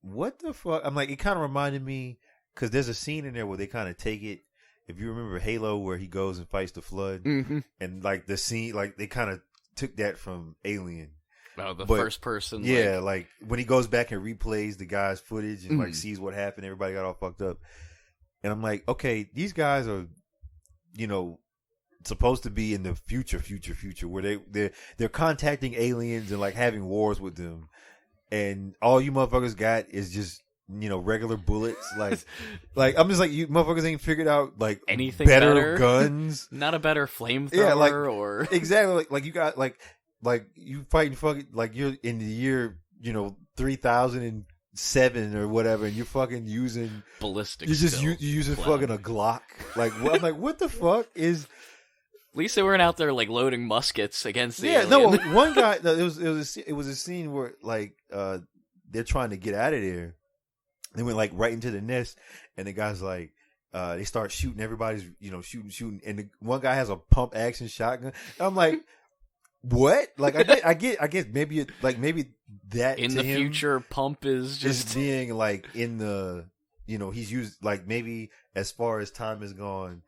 what the fuck? I'm like, it kind of reminded me because there's a scene in there where they kind of take it. If you remember Halo, where he goes and fights the flood, and like the scene, like they kind of took that from Alien. Oh, the But, first person. Yeah, like when he goes back and replays the guy's footage and like sees what happened, everybody got all fucked up. And I'm like, okay, these guys are, supposed to be in the future, where they're contacting aliens and like having wars with them, and all you motherfuckers got is just regular bullets. Like I'm just like, you motherfuckers ain't figured out like anything better guns, not a better flamethrower, or exactly like you got like you fighting fucking like you're in the year 3007 or whatever, and you're fucking using ballistic. You're using fucking a Glock. Like I'm like, what the fuck is? At least they weren't out there like loading muskets against the alien. No, one guy. It was a scene where like they're trying to get out of there. They went like right into the nest, and the guy's like, they start shooting. Everybody's shooting, and the one guy has a pump action shotgun. I'm like, what? Like I guess maybe maybe that in to the him future pump is just being like in the he's used like maybe as far as time has gone,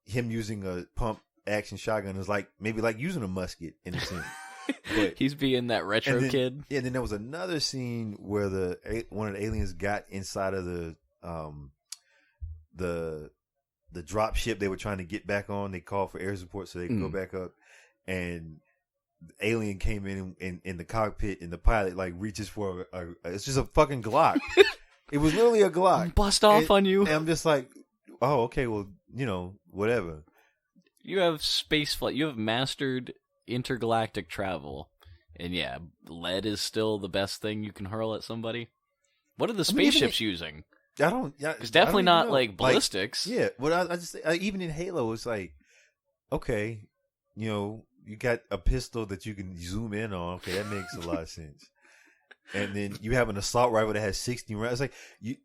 him using a pump action shotgun is like maybe like using a musket in a sense. But he's being that retro kid. Yeah, and then there was another scene where one of the aliens got inside of the drop ship they were trying to get back on. They called for air support so they could go back up, and the alien came in the cockpit, and the pilot like reaches for it's just a fucking Glock. It was literally a Glock. Bust off on you. And I'm just like, oh, okay, well, whatever. You have space flight. You have mastered intergalactic travel, and yeah, lead is still the best thing you can hurl at somebody. What are the spaceships using? I don't. It's definitely not like ballistics. Like, yeah, well, I just even in Halo, it's like, okay, you got a pistol that you can zoom in on. Okay, that makes a lot of sense. And then you have an assault rifle that has 16 rounds. It's like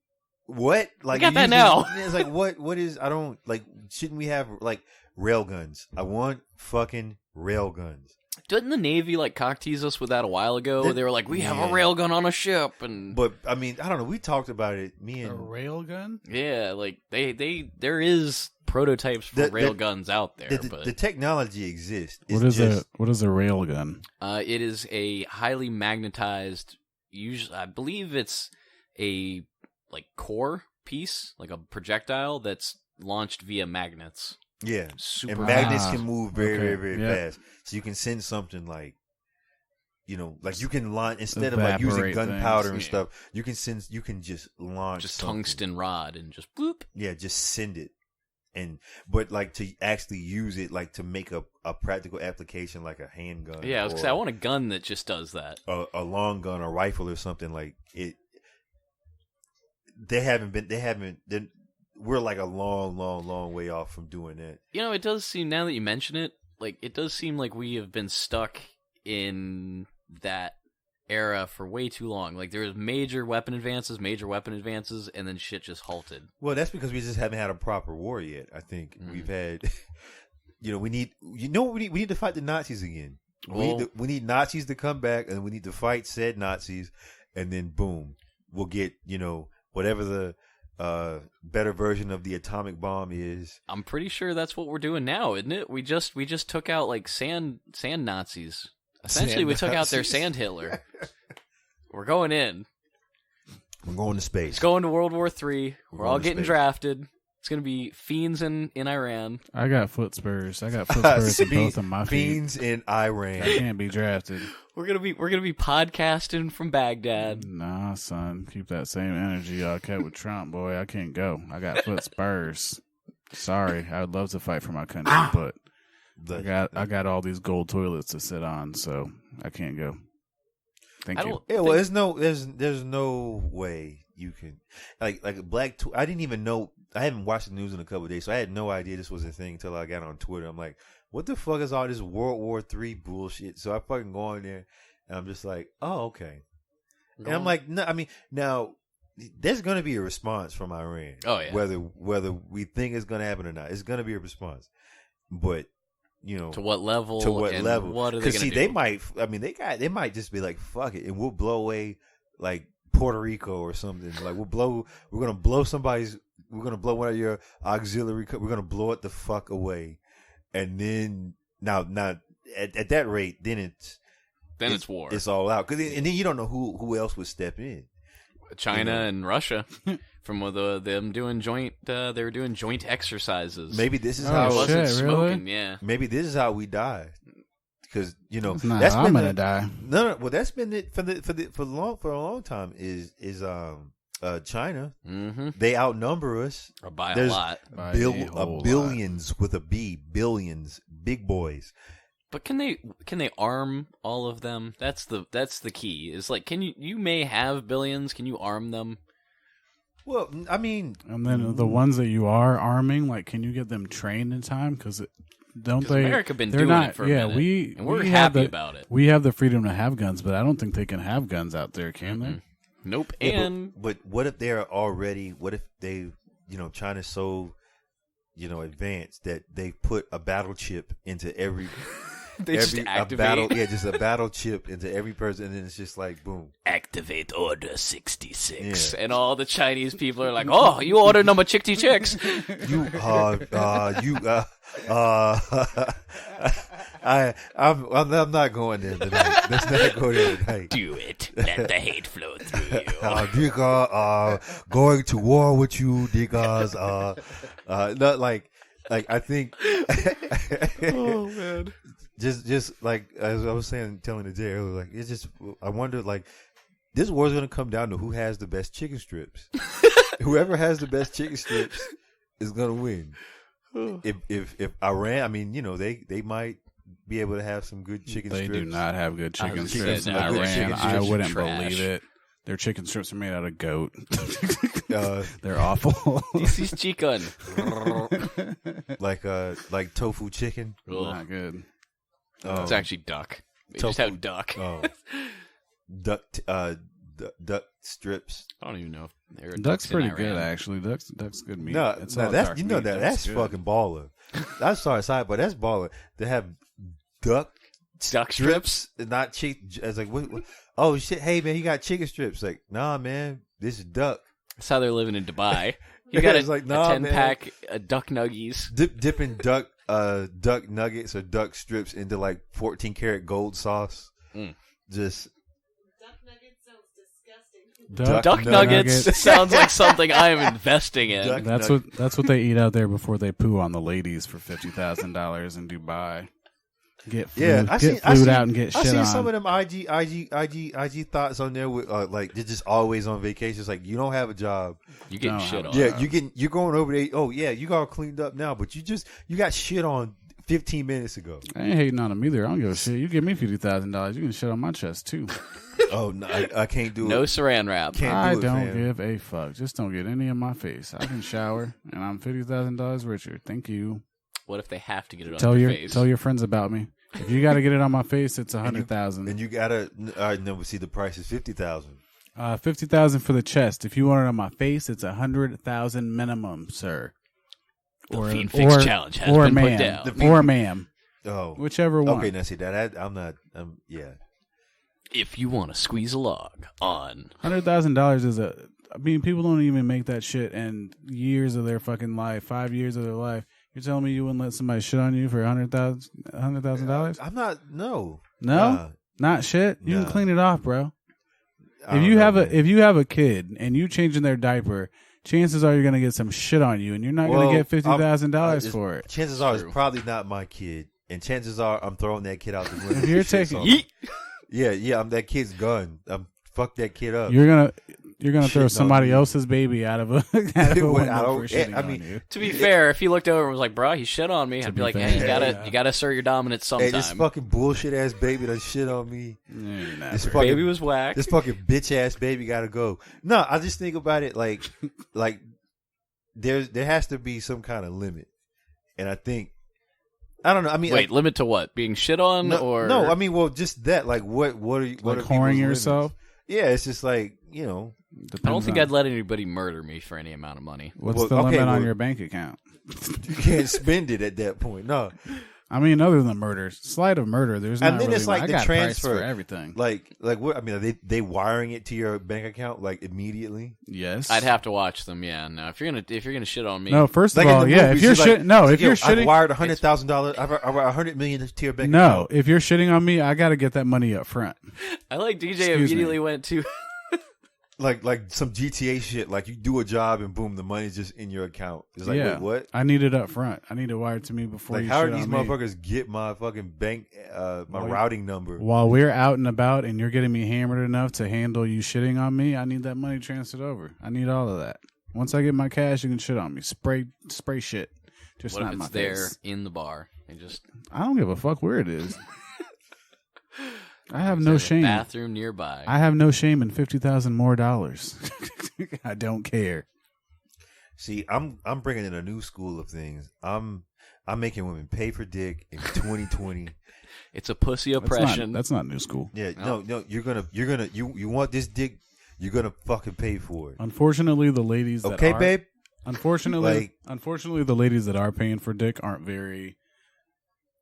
what? Like, you got that now. It's like what is? I don't like. Shouldn't we have like rail guns? I want fucking rail guns. Didn't the Navy like cock tease us with that a while ago? They were like, we have a railgun on a ship, but I mean, I don't know. We talked about it. Me and a railgun. Yeah, like there is prototypes for railguns out there. But the technology exists. What is a railgun? It is a highly magnetized. Usually, I believe it's a like core piece, like a projectile that's launched via magnets. Yeah, super and magnets fast. can move very fast, so you can send something like, like you can launch instead of like using gunpowder and stuff. You can just launch just something. Tungsten rod and just bloop. Yeah, just send it, but like to actually use it, like to make a practical application, like a handgun. Yeah, I was gonna say I want a gun that just does that. A long gun, a rifle, or something like it. They haven't. We're like a long way off from doing that. It does seem, now that you mention it, like it does seem like we have been stuck in that era for way too long. Like there was major weapon advances, and then shit just halted. Well, that's because we just haven't had a proper war yet. I think we've had, we need to fight the Nazis again. We need Nazis to come back, and we need to fight said Nazis, and then boom, we'll get whatever the better version of the atomic bomb is. I'm pretty sure that's what we're doing now, isn't it? We just took out like sand Nazis. Essentially, we took out their sand Hitler. We're going in. We're going to space. It's going to World War III. We're all getting drafted. It's going to be Fiends in Iran. I got foot spurs. in both of my feet. Fiends in Iran. I can't be drafted. We're gonna be podcasting from Baghdad. Nah, son. Keep that same energy y'all kept with Trump, boy. I can't go. I got foot spurs. Sorry, I would love to fight for my country, but I got all these gold toilets to sit on, so I can't go. Thank you. Yeah, well, there's no way you can like black. I didn't even know. I haven't watched the news in a couple of days, so I had no idea this was a thing until I got on Twitter. I'm like, what the fuck is all this World War III bullshit? So I fucking go in there, and I'm just like, oh, okay. And I'm like, no, I mean, now there's going to be a response from Iran. Oh yeah. Whether we think it's going to happen or not, it's going to be a response. But to what level? What are they going to do? Because they might. I mean, they might just be like, fuck it, and we'll blow away like Puerto Rico or something. Like we're going to blow somebody's. We're going to blow one of your auxiliary. We're going to blow it the fuck away. And then now at that rate, then it's war. It's all out. And then you don't know who else would step in. China and Russia. from them doing joint. They were doing joint exercises. Maybe this is Oh, how It wasn't shit, smoking. really? Yeah. Maybe this is how we die. Because That's not that's how I'm been gonna die. No. Well, that's been it for a long time. Is China? Mm-hmm. They outnumber us. Or by There's a lot. By a whole billions with a B, billions, big boys. But can they arm all of them? That's the key. Is like, can you may have billions? Can you arm them? Well, I mean, And then the ones that you are arming, like, can you get them trained in time? Because don't they? America been they're doing not, it for a yeah, minute, and we're we happy have about it. We have the freedom to have guns, but I don't think they can have guns out there, can they? Nope. yeah, And but what if they're already? What if they? China's so advanced that they put a battle chip into every. they just activate. Just a battle chip into every person, and then it's just like boom. Activate Order 66, Yeah. and all the Chinese people are like, "Oh, you order number 66." I'm not going there tonight. Let's not go there tonight. Do it. Let the hate flow through you. Nigga, going to war with you, niggas. Not like I think. Oh man. Just like as I was telling the Jay, it's just I wonder this war's gonna come down to who has the best chicken strips. Whoever has the best chicken strips is gonna win. If Iran, I mean, they might be able to have some good chicken strips. They do not have good chicken strips in no, Iran. chicken I strips are wouldn't trash. believe it. Their chicken strips are made out of goat. They're awful. This is chicken. like tofu chicken. Not good. It's actually duck. They just Tofu. have duck. Oh, duck strips. I don't even know if there are Duck's ducks pretty in good, Iran. actually. Duck's good meat. No, It's all that's dark meat. that's good. fucking baller. I'm sorry, but that's baller. They have duck Strips? not chicken. I was like, what? Oh shit! Hey man, you got chicken strips? Like, nah, man, this is duck. That's how they're living in Dubai. You got It's like, nah, a 10-pack duck nuggies. Dipping duck nuggets or duck strips into like 14 karat gold sauce. Just Duck nuggets sounds like something I am investing in. Duck That's what they eat out there before they poo on the ladies for $50,000 in Dubai. Get food, out and get shit on. I see some of them IG thoughts on there with like they're just always on vacations. Like, you don't have a job. You getting shit on. Yeah, you're going over there. Oh yeah, you got cleaned up now, but you got shit on 15 minutes ago. I ain't hating on them either. I don't give a shit. You give me $50,000, you can shit on my chest too. Oh no, I can't do No it. saran wrap. I don't fam. give a fuck. Just don't get any in my face. I can shower and I'm $50,000 richer. Thank you. What if they have to get it on Tell their your face? tell your friends about me. If you got to get it on my face, it's $100,000. And you gotta never see the price is 50,000. $50,000 for the chest. If you want it on my face, it's $100,000 minimum, sir. The Fiend Fix challenge has been put down. Or ma'am. Oh, Whichever one. okay. Now see that I'm not. Yeah. If you want to squeeze a log on $100,000 is I mean, people don't even make that shit in years of their fucking life, 5 years of their life. You're telling me you wouldn't let somebody shit on you for $100,000? I'm not. No. No, not shit. You Nah. can clean it off, bro. I If don't you know, have man. if you have a kid and you changing their diaper, chances are you're gonna get some shit on you, and you're not gonna get $50,000 for it. Chances are it's probably not my kid, and chances are I'm throwing that kid out the window. If you're for shit, taking- so- yeah, I'm that kid's gun. I'm fuck that kid up. You're gonna throw Shitting on somebody you. else's baby out of a window for shitting I mean, on you. To be fair, if he looked over and was like, "Bro, he shit on me," I'd be be like, fair, "Hey, you gotta assert your dominance Hey, this sometime." fucking bullshit ass baby done shit on me. This fucking Baby was whack. This fucking bitch ass baby gotta go. No, I just think about it like there has to be some kind of limit, and I think I don't know. I mean, Wait, limit to what? Being shit on, or no? I mean, well, just that. Like, what are you? What Like are whoring people's yourself? limits? Yeah, it's just like I don't think I'd let anybody murder me for any amount of money. What's Well, the okay, limit on well- your bank account? you can't spend it at that point. No, I mean, other than murder, slight of murder. There's And not then really, it's like I the got price transfer. for everything. like what? I mean, are they wiring it to your bank account like immediately? Yes, I'd have to watch them. Yeah, no. If you're gonna shit on me, No, first of Like in all, the yeah. movies, If you're it's like- shitting, no. it's If like, you're yo, shitting, I've wired $100,000. I've wired $100 million to your bank no. account. If you're shitting on me, I got to get that money up front. I like DJ Excuse immediately me. went to like some GTA shit. Like you do a job and boom, the money's just in your account. It's like, wait, what? I need it up front. I need it wired to me before. Like, you how shit are these on me. motherfuckers get my fucking bank, my routing number? While we're out and about and you're getting me hammered enough to handle you shitting on me, I need that money transferred over. I need all of that. Once I get my cash, you can shit on me. Spray shit. Just what not if my it's there face. in the bar and just? I don't give a fuck where it is. I have no shame. Bathroom nearby. I have no shame in $50,000 more dollars. I don't care. See, I'm bringing in a new school of things. I'm making women pay for dick in 2020. It's a pussy oppression. That's not new school. Yeah, no, you want this dick, you're gonna fucking pay for it. Unfortunately, the ladies that okay, are, babe. Unfortunately, the ladies that are paying for dick aren't very.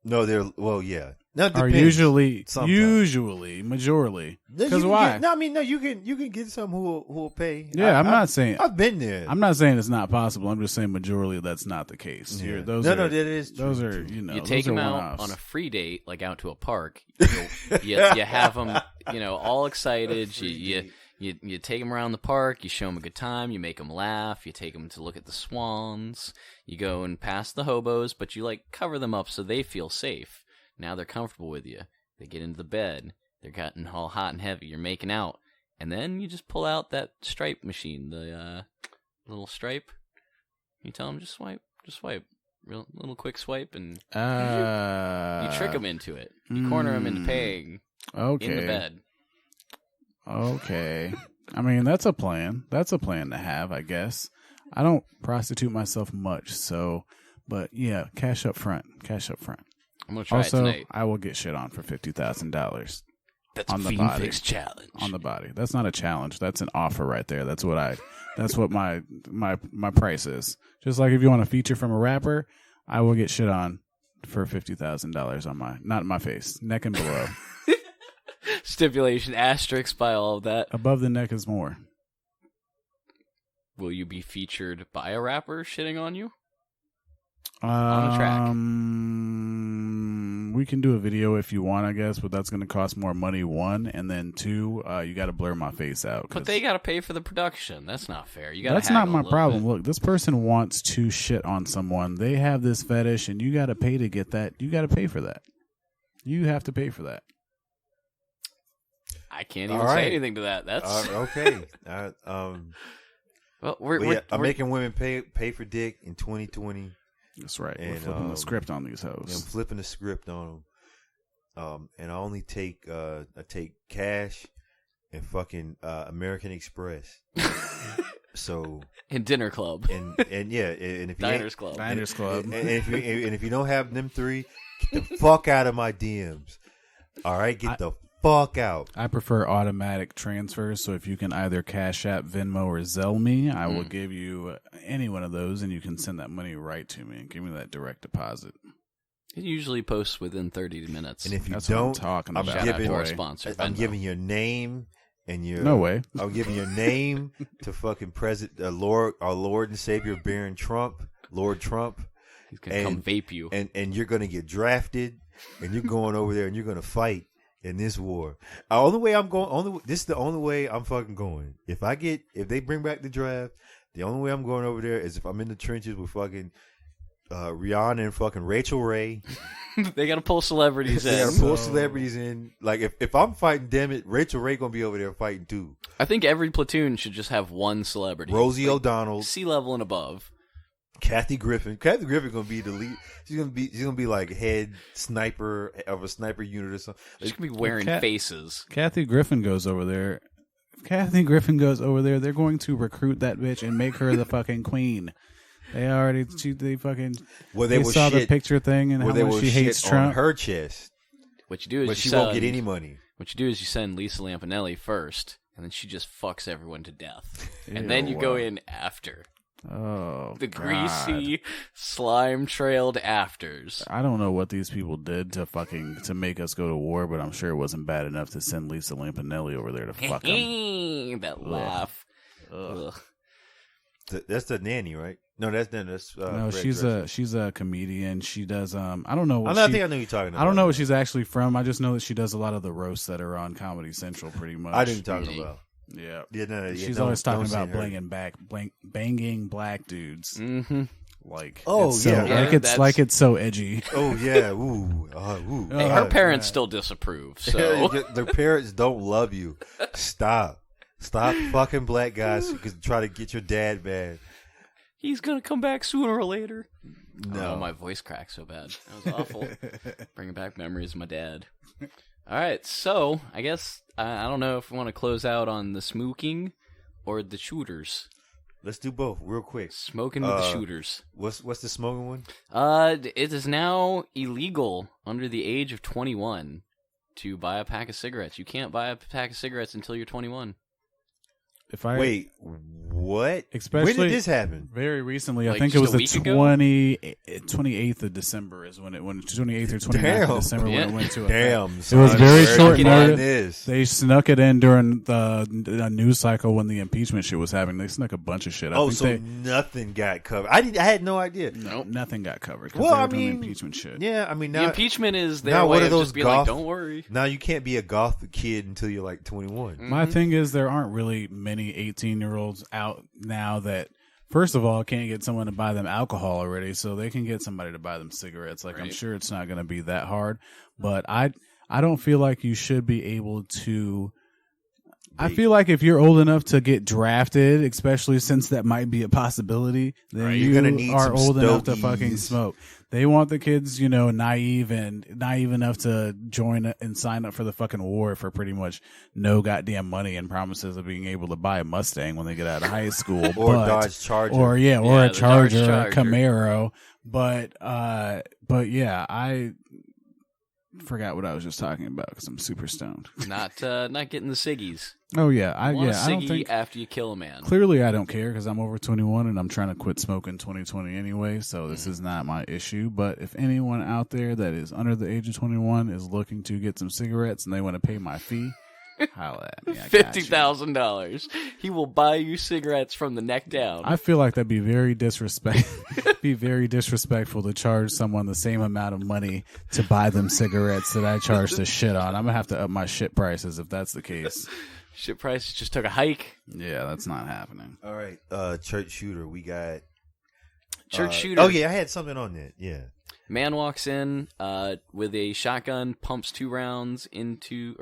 No, they're yeah. Now are usually majorly. Because why? You can get some who will pay. Yeah, I'm not saying I've been there. I'm not saying it's not possible. I'm just saying majorly that's not the case. Yeah. That is true. Those are you take them out on a free date, like out to a park. You have them, all excited. You take them around the park, you show them a good time, you make them laugh, you take them to look at the swans, you go and pass the hobos, but you cover them up so they feel safe. Now they're comfortable with you. They get into the bed. They're getting all hot and heavy. You're making out. And then you just pull out that stripe machine, the little stripe. You tell them, just swipe. Real little quick swipe, and you trick them into it. You corner them into paying in the bed. Okay. I mean, that's a plan. That's a plan to have, I guess. I don't prostitute myself much, but yeah, cash up front. I'm going to try also, it tonight. I will get shit on for $50,000. That's on a the Fiend body. Fix challenge. On the body. That's not a challenge. That's an offer right there. That's what my price is. Just like if you want a feature from a rapper, I will get shit on for $50,000 on not my face, neck and below. Stipulation asterisk by all of that. Above the neck is more. Will you be featured by a rapper shitting on you? On the track. We can do a video if you want, I guess, but that's going to cost more money, one, and then two, you got to blur my face out. But they got to pay for the production. That's not fair. That's not my problem. Look, this person wants to shit on someone. They have this fetish, and you got to pay to get that. You got to pay for that. You have to pay for that. I can't even say anything to that. That's okay. Well, I'm making women pay for dick in 2020. That's right. And, we're flipping the script on these hoes. I'm flipping the script on them. And I only take cash and fucking American Express. So in Dinner Club and yeah, and if Diners Club, and if you don't have them three, get the fuck out of my DMs. All right, get the fuck out. I prefer automatic transfers, so if you can either Cash App, Venmo, or Zelle me, I will give you any one of those, and you can send that money right to me and give me that direct deposit. It usually posts within 30 minutes. And if you That's don't, what I'm talking about. Shout out to our sponsor, I'm Venmo. giving your name and your no way. I'm giving your name to fucking our Lord and Savior Baron Trump, Lord Trump. He's gonna come vape you, and you're gonna get drafted, and you're going over there and you're gonna fight in this war. This is the only way I'm fucking going. If they bring back the draft, the only way I'm going over there is if I'm in the trenches with fucking Rihanna and fucking Rachel Ray. They gotta pull celebrities in. They gotta pull celebrities in. Like if I'm fighting, damn it, Rachel Ray gonna be over there fighting too. I think every platoon should just have one celebrity. Rosie O'Donnell, sea level and above. Kathy Griffin. Kathy Griffin gonna be the lead. She's gonna be like head sniper of a sniper unit or something. She's gonna be wearing faces. Kathy Griffin goes over there. If Kathy Griffin goes over there, they're going to recruit that bitch and make her the fucking queen. They saw the picture thing and how much she hates Trump. On her chest. What you do is she won't get any money. What you do is you send Lisa Lampanelli first, and then she just fucks everyone to death, and then you go in after. Oh, the greasy, slime-trailed afters. I don't know what these people did to make us go to war, but I'm sure it wasn't bad enough to send Lisa Lampanelli over there to fuck them. That laugh. Ugh. That's the nanny, right? No, that's no. She's a comedian. She does. I don't know. I think I know you're talking about. I don't know what she's actually from. I just know that she does a lot of the roasts that are on Comedy Central, pretty much. I didn't talk about. Yeah. She's always talking about banging black dudes. Mm-hmm. Like, like it's so edgy. Oh yeah, ooh. Hey, her parents still disapprove. So their parents don't love you. Stop fucking black guys who can try to get your dad mad. He's gonna come back sooner or later. No, my voice cracked so bad. That was awful. Bringing back memories of my dad. All right, so I guess I don't know if we want to close out on the smoking or the shooters. Let's do both real quick. Smoking with the shooters. What's the smoking one? It is now illegal under the age of 21 to buy a pack of cigarettes. You can't buy a pack of cigarettes until you're 21. Wait, what? Especially, when did this happen? Very recently. Like I think it was the 28th of December is when 28th or 29th of December when it went to effect. Son, it was very short notice. They snuck it in during the news cycle when the impeachment shit was happening. They snuck a bunch of shit. Nothing got covered. I had no idea. Nope, nothing got covered. Well, I mean, impeachment shit. Yeah, I mean, now, the impeachment is their now way what are of those just being goth, like, don't worry. Now you can't be a goth kid until you're like 21. Mm-hmm. My thing is there aren't really many 18-year-olds out now that, first of all, can't get someone to buy them alcohol already, so they can get somebody to buy them cigarettes. Like, right. I'm sure it's not going to be that hard, but I don't feel like you should be able to. I feel like if you're old enough to get drafted, especially since that might be a possibility, then you're gonna need are some old enough to stogies. fucking smoke. They want the kids, naive enough to join and sign up for the fucking war for pretty much no goddamn money and promises of being able to buy a Mustang when they get out of high school, or a Dodge Charger, or a Charger, or a Camaro. But yeah, I forgot what I was just talking about because I'm super stoned. Not getting the ciggies. Oh yeah, I don't think after you kill a man. Clearly, I don't care because I'm over 21 and I'm trying to quit smoking 2020 anyway. So this is not my issue. But if anyone out there that is under the age of 21 is looking to get some cigarettes and they want to pay my fee, holla at me. $50,000. He will buy you cigarettes from the neck down. I feel like that'd be very disrespectful to charge someone the same amount of money to buy them cigarettes that I charge the shit on. I'm gonna have to up my shit prices if that's the case. Shit prices just took a hike. Yeah, that's not happening. All right, church shooter. We got church shooter. Oh yeah, I had something on that. Yeah. Man walks in with a shotgun, pumps 2 shells into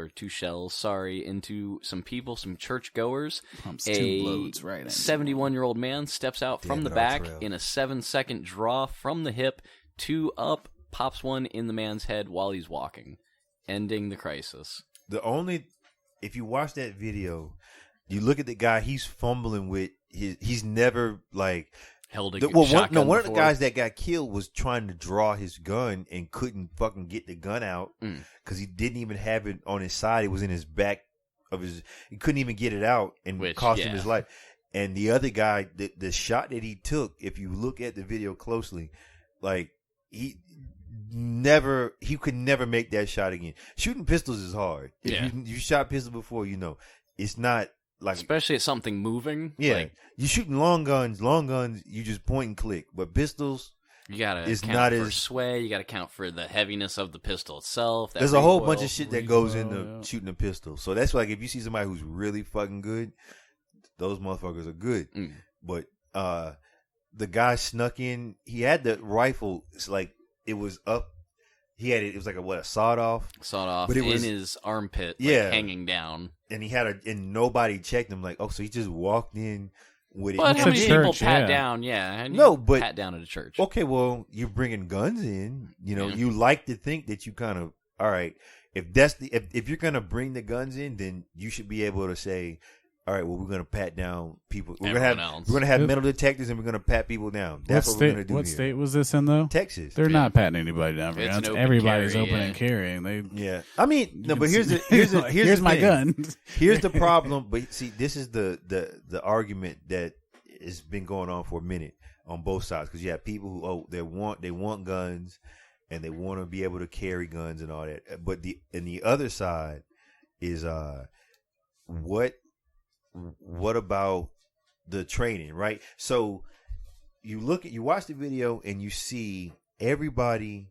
some people, some churchgoers. Pumps 2 loads right in. 71-year-old man steps out from the back in a 7-second draw from the hip, 2 up, pops 1 in the man's head while he's walking, ending the crisis. If you watch that video, you look at the guy, he's fumbling with he's never like held a shotgun one of the guys that got killed was trying to draw his gun and couldn't fucking get the gun out because he didn't even have it on his side. It was in his back of he couldn't even get it out and cost him his life. And the other guy, the shot that he took, if you look at the video closely, like he could never make that shot again. Shooting pistols is hard. If you shot pistol before, it's not like, especially at something moving. Yeah, like, you shooting long guns, you just point and click. But pistols, you gotta count for sway. You gotta count for the heaviness of the pistol itself. There's a whole bunch of shit that goes into shooting a pistol. So that's like if you see somebody who's really fucking good, those motherfuckers are good. But the guy snuck in. He had the rifle. It's like it was up. He had it. It was like a sawed off, but it was in his armpit, hanging down. And he had and nobody checked him. Like, so he just walked in with it. But how many people pat down? Yeah, pat down at a church. Okay, well, you're bringing guns in. You like to think that you kind of all right. If you're gonna bring the guns in, then you should be able to say, all right, well, we're gonna pat down people. We're gonna have metal detectors, and we're gonna pat people down. That's what we're gonna do. What state was this in though? Texas. They're not patting anybody down. Everybody's open and carrying. I mean, no, but here's my gun. Here's the problem. But see, this is the argument that has been going on for a minute on both sides because you have people who they want guns and they want to be able to carry guns and all that. But the other side is what about the training, right? So you watch the video and you see everybody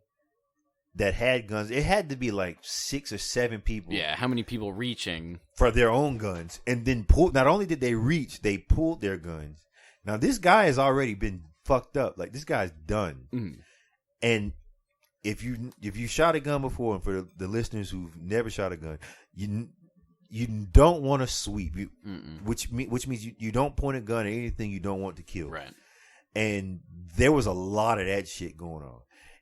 that had guns. It had to be like 6 or 7 people. Yeah, how many people reaching for their own guns, and then not only did they reach, they pulled their guns. Now this guy has already been fucked up. Like this guy's done. Mm. And if you shot a gun before, and for the listeners who've never shot a gun, you don't want to sweep, which means you don't point a gun at anything you don't want to kill. Right. And there was a lot of that shit going on,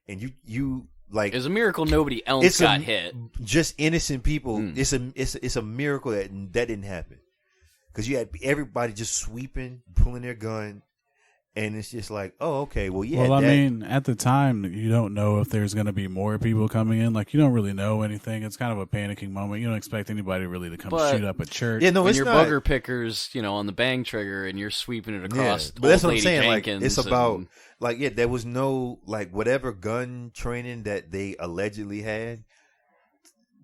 and you like it's a miracle nobody else got hit. Just innocent people. It's a miracle that didn't happen, because you had everybody just sweeping, pulling their gun. And it's just like, oh, okay, well, yeah. Well, I mean, at the time, you don't know if there's going to be more people coming in. Like, you don't really know anything. It's kind of a panicking moment. You don't expect anybody really to come shoot up a church. Yeah, no, when it's your not. bugger pickers, on the bang trigger, and you're sweeping it across. But that's what I'm Lady saying. Jenkins Like, it's about there was no whatever gun training that they allegedly had.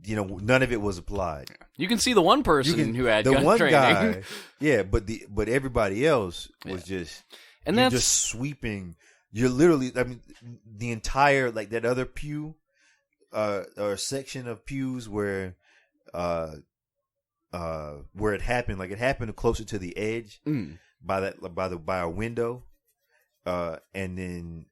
None of it was applied. You can see the one person who had the gun one training. guy, yeah, but everybody else was just. And you're that's just sweeping. You're literally, the entire, that other pew, or section of pews where it happened, it happened closer to the edge by a window, and then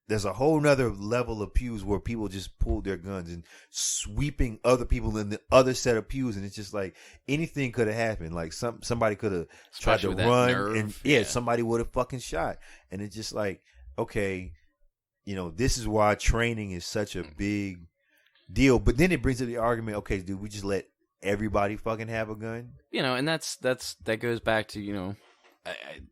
there's a whole nother level of pews where people just pulled their guns and sweeping other people in the other set of pews, and it's just like anything could have happened. Like somebody could have tried to run, and somebody would have fucking shot. And it's just like, okay, this is why training is such a big deal. But then it brings up the argument, okay, dude, we just let everybody fucking have a gun? And that goes back to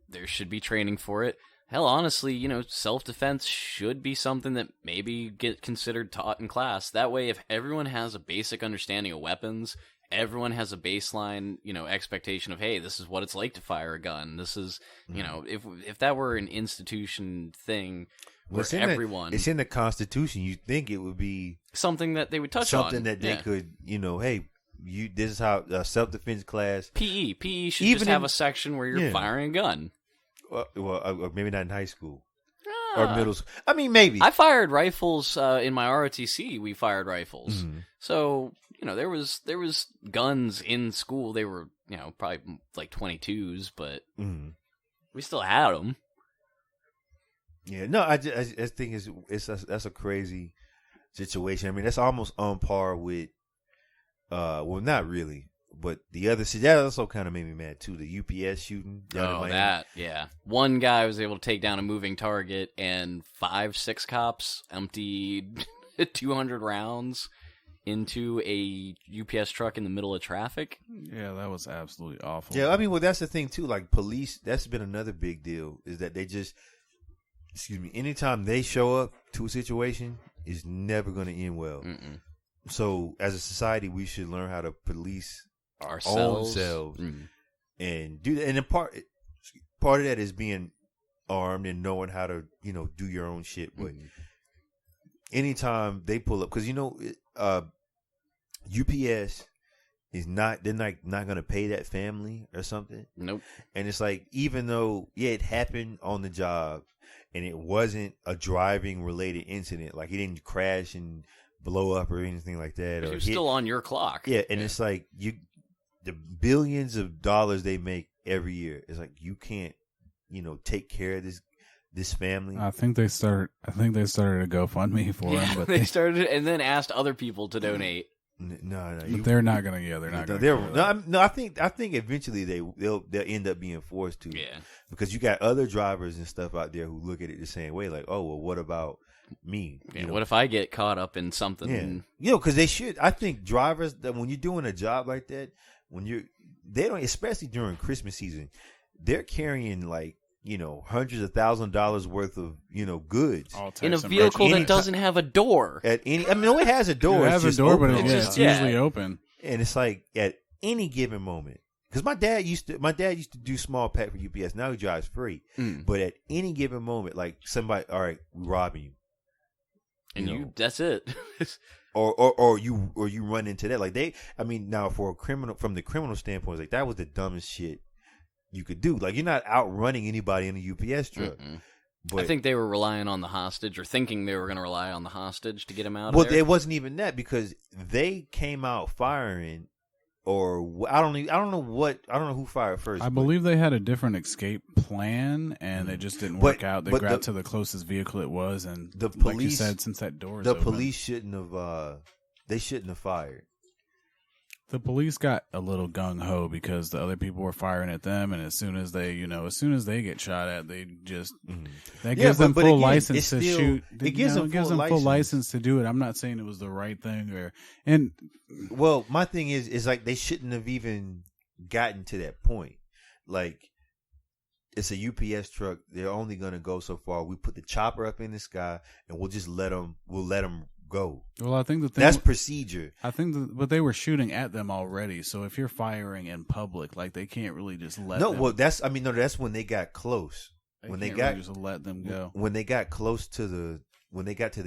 there should be training for it. Hell, honestly, self-defense should be something that maybe get considered taught in class. That way, if everyone has a basic understanding of weapons, everyone has a baseline, expectation of, hey, this is what it's like to fire a gun. This is, if that were an institution thing where everyone... It's in the Constitution. You'd think it would be... something that they would touch on. Something that they could, hey... this is how self-defense class... PE should even just have a section where you're firing a gun. Well, maybe not in high school or middle school. I mean, maybe. I fired rifles in my ROTC. We fired rifles, so there was guns in school. They were probably like 22s, but we still had them. Yeah, no, I think that's a crazy situation. I mean, that's almost on par with, well, not really. But the other, that also kind of made me mad too. The UPS shooting. One guy was able to take down a moving target, and 5-6 cops emptied 200 rounds into a UPS truck in the middle of traffic. Yeah, that was absolutely awful. Yeah, I mean, well, that's the thing too. Like police, that's been another big deal. Is that they just, anytime they show up to a situation, it's never going to end well. So, as a society, we should learn how to police ourselves and do that. And part of that is being armed and knowing how to do your own shit. But anytime they pull up, because UPS is not gonna pay that family or something. Nope. And it's like, even though it happened on the job and it wasn't a driving related incident, like he didn't crash and blow up or anything like that, or he was still on your clock. Yeah, and it's like the billions of dollars they make every year. It's like you can't, take care of this family. I think they started a GoFundMe for him, but they started and then asked other people to donate. No, but they're not gonna. Yeah, they're not gonna. No, I think eventually they'll end up being forced to. Yeah, because you got other drivers and stuff out there who look at it the same way. Like, oh well, what about me? Yeah, what if I get caught up in something? Yeah, because they should. I think drivers, that when you're doing a job like that, they don't, especially during Christmas season, they're carrying hundreds of $1,000s worth of goods in a vehicle that doesn't have a door. No, it has a door. It has a door, but it's usually open. And it's like at any given moment. Because my dad used to do small pack for UPS. Now he drives free. But at any given moment, like somebody, all right, we're robbing you. And that's it. or you run into that. Like now for a criminal, from the criminal standpoint, like that was the dumbest shit you could do. Like, you're not outrunning anybody in a UPS truck. But, I think they were relying on the hostage, or thinking they were going to rely on the hostage to get him out. Well, of there. it wasn't even that, because they came out firing, or I don't know who fired first. I believe they had a different escape plan, and it just didn't work out. They grabbed to the closest vehicle it was, and the police, like you said, since that door, the open, police shouldn't have. They shouldn't have fired. The police got a little gung ho because the other people were firing at them, and as soon as they get shot at, they just that gives them full license to shoot. It gives them full license to do it. I'm not saying it was the right thing, well, my thing is like they shouldn't have even gotten to that point. Like, it's a UPS truck. They're only gonna go so far. We put the chopper up in the sky, and we'll just let them go. Well, I think that's procedure. I think but they were shooting at them already. So if you're firing in public, like, they can't really just let them. Well, that's when they got close. They can't really just let them go. When they got close to the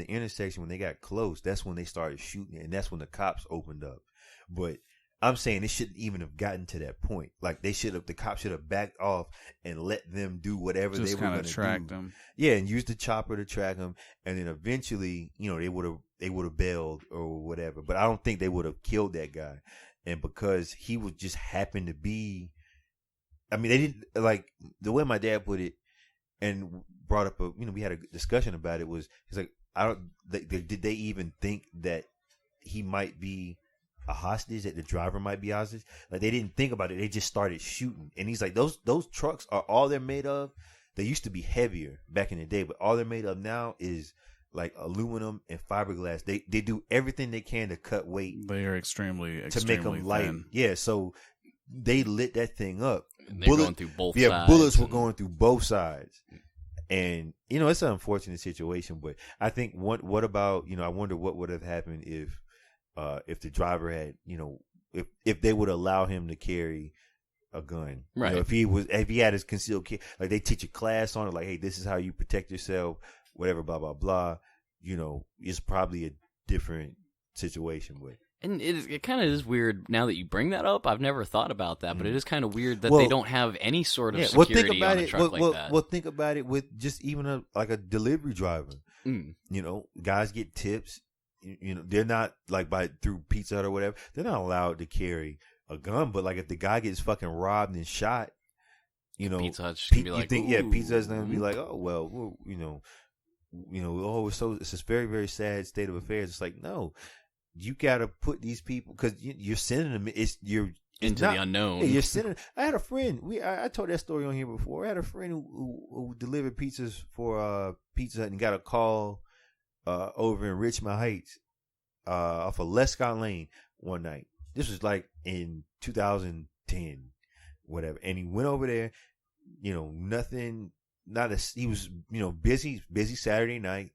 intersection, when they got close, that's when they started shooting, and that's when the cops opened up. But I'm saying it shouldn't even have gotten to that point. Like, the cops should have backed off and let them do whatever they were going to track them. Yeah, and use the chopper to track them, and then eventually, they would have bailed or whatever. But I don't think they would have killed that guy. And because he was just happened to be, I mean, they didn't, like, the way my dad put it, and brought up we had a discussion about it, he's like, did they even think that he might be a hostage, that the driver might be a hostage? Like, they didn't think about it. They just started shooting. And he's like, those trucks are all they're made of. They used to be heavier back in the day, but all they're made of now is like aluminum and fiberglass. They do everything they can to cut weight. They are extremely to make them light. Thin. Yeah, so they lit that thing up. They're going through both sides. Yeah, bullets were going through both sides. And, it's an unfortunate situation, but I think what about, I wonder what would have happened if the driver had, if they would allow him to carry a gun. Right. If he had his concealed carry, like, they teach a class on it, like, hey, this is how you protect yourself, whatever, blah, blah, blah. It's probably a different situation, but. And it kind of is weird now that you bring that up. I've never thought about that, but it is kind of weird that they don't have any sort of security on a truck like that. Well, think about it with just even a delivery driver. Guys get tips. They're not like through Pizza Hut or whatever. They're not allowed to carry a gun. But like, if the guy gets fucking robbed and shot, Pizza Hut's gonna be like, Pizza Hut's gonna be like, oh well, it's this very, very sad state of affairs. It's like, no. You gotta put these people, because you're sending them. Into the unknown. Yeah, you're sending. I had a friend. I told that story on here before. I had a friend who delivered pizzas for Pizza Hut and got a call over in Richmond Heights off of Lescott Lane one night. This was like in 2010, whatever. And he went over there. Nothing. He was busy Saturday night.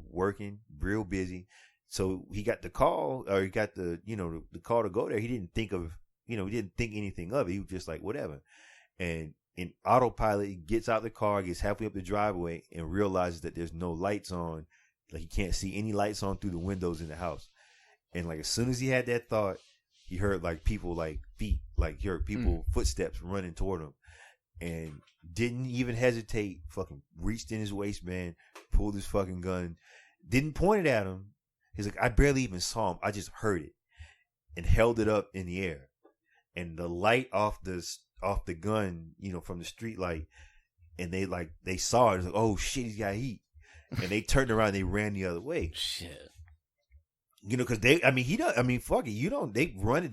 Working real busy. So he got the call, or he got the call to go there. He didn't think anything of it. He was just like, whatever. And in autopilot, he gets out the car, gets halfway up the driveway, and realizes that there's no lights on. Like, he can't see any lights on through the windows in the house. And like, as soon as he had that thought, he heard like people, like feet, like he heard people footsteps running toward him, and didn't even hesitate. Fucking reached in his waistband, pulled his fucking gun, didn't point it at him. He's like, I barely even saw him. I just heard it, and held it up in the air, and the light off the gun, from the street light, and they saw it. It's like, oh shit, he's got heat, and they turned around, and they ran the other way. Shit. Because fuck it. They run it.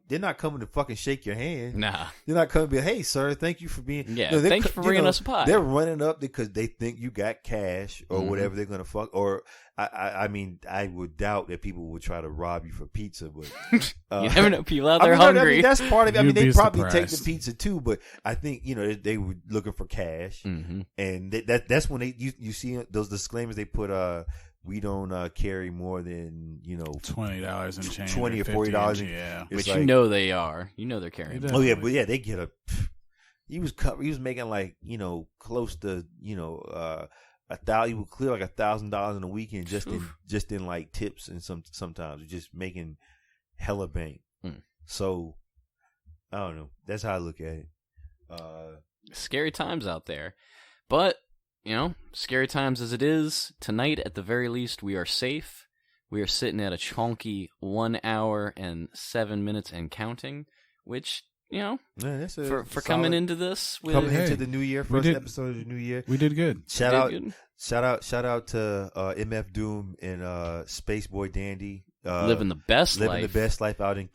They're not coming to fucking shake your hand. Nah. They're not coming to be, hey, sir, thank you for being. Yeah, thanks for bringing us a pie. They're running up because they think you got cash or whatever they're going to fuck. Or, I would doubt that people would try to rob you for pizza, but. You never know. People out there hungry. That's part of it. They probably take the surprised. pizza too, but I think, they were looking for cash. Mm-hmm. And that's when you see those disclaimers they put, we don't carry more than $20 and change, $20 or $40. Yeah, Which like, they are. They're carrying. Oh yeah, but yeah, they get a. He was making like close to $1,000. He would clear like $1,000 in a weekend just in like tips, and sometimes just making hella bank. So I don't know. That's how I look at it. Scary times out there, but scary times as it is, tonight at the very least we are safe. We are sitting at a chonky 1 hour and 7 minutes and counting, which, that's for coming into this, coming into the new year, first episode of the new year, we did good. Shout out to MF Doom and Space Boi Dandy. Living the best life out in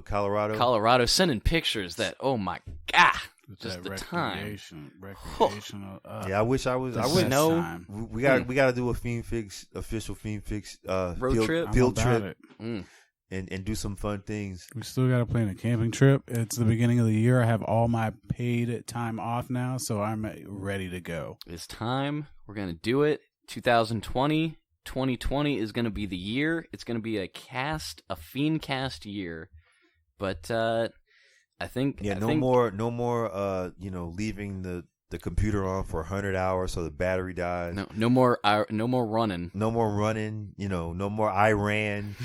Colorado. Colorado, sending pictures that, oh my god, just the time. Recreational. I wish I was. I would know. We got to do a official FiendCast field trip, and do some fun things. We still got to plan a camping trip. It's the beginning of the year. I have all my paid time off now, so I'm ready to go. It's time. We're gonna do it. 2020 is going to be the year. It's going to be a FiendCast year. But I think no more leaving the computer on for 100 hours so the battery dies. No more running. No more running, no more Iran.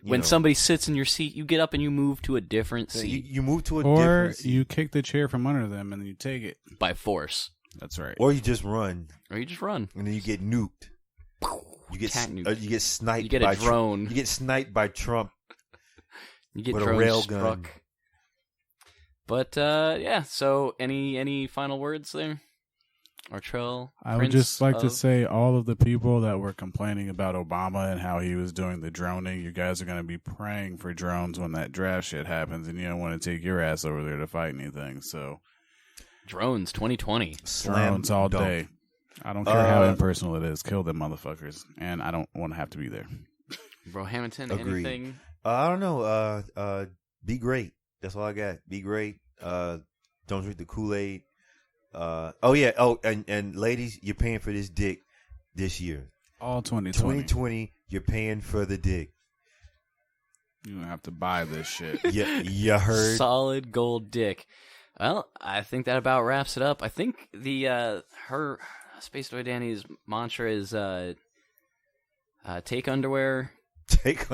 When somebody sits in your seat, you get up and you move to a different seat. You move to a different seat. Or you kick the chair from under them and you take it. By force. That's right. Or you just run. And then you get nuked. You get sniped. You get a drone. You get sniped by Trump. You get with drone a rail struck. gun. But so any final words there? Artrell? I would just like to say all of the people that were complaining about Obama and how he was doing the droning, you guys are going to be praying for drones when that draft shit happens, and you don't want to take your ass over there to fight anything, so... Drones 2020. Drones all day. I don't care how impersonal it is. Kill them motherfuckers. And I don't want to have to be there. Bro Hamilton, Agreed. Anything? I don't know. Be great. That's all I got. Be great. Don't drink the Kool-Aid. And ladies, you're paying for this dick this year. All 2020. 2020, you're paying for the dick. You don't have to buy this shit. Yeah, you heard? Solid gold dick. Well, I think that about wraps it up. I think her Space Boi Danny's mantra is take underwear. Take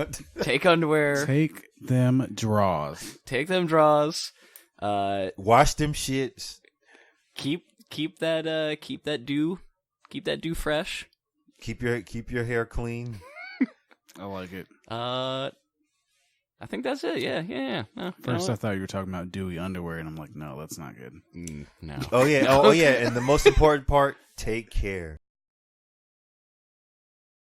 underwear. Take them draws. Take them draws. Wash them shits. Keep that dew fresh. Keep your hair clean. I like it. I think that's it. Yeah. No, First, I thought you were talking about dewy underwear, and I'm like, no, that's not good. No. Oh yeah. And the most important part: take care.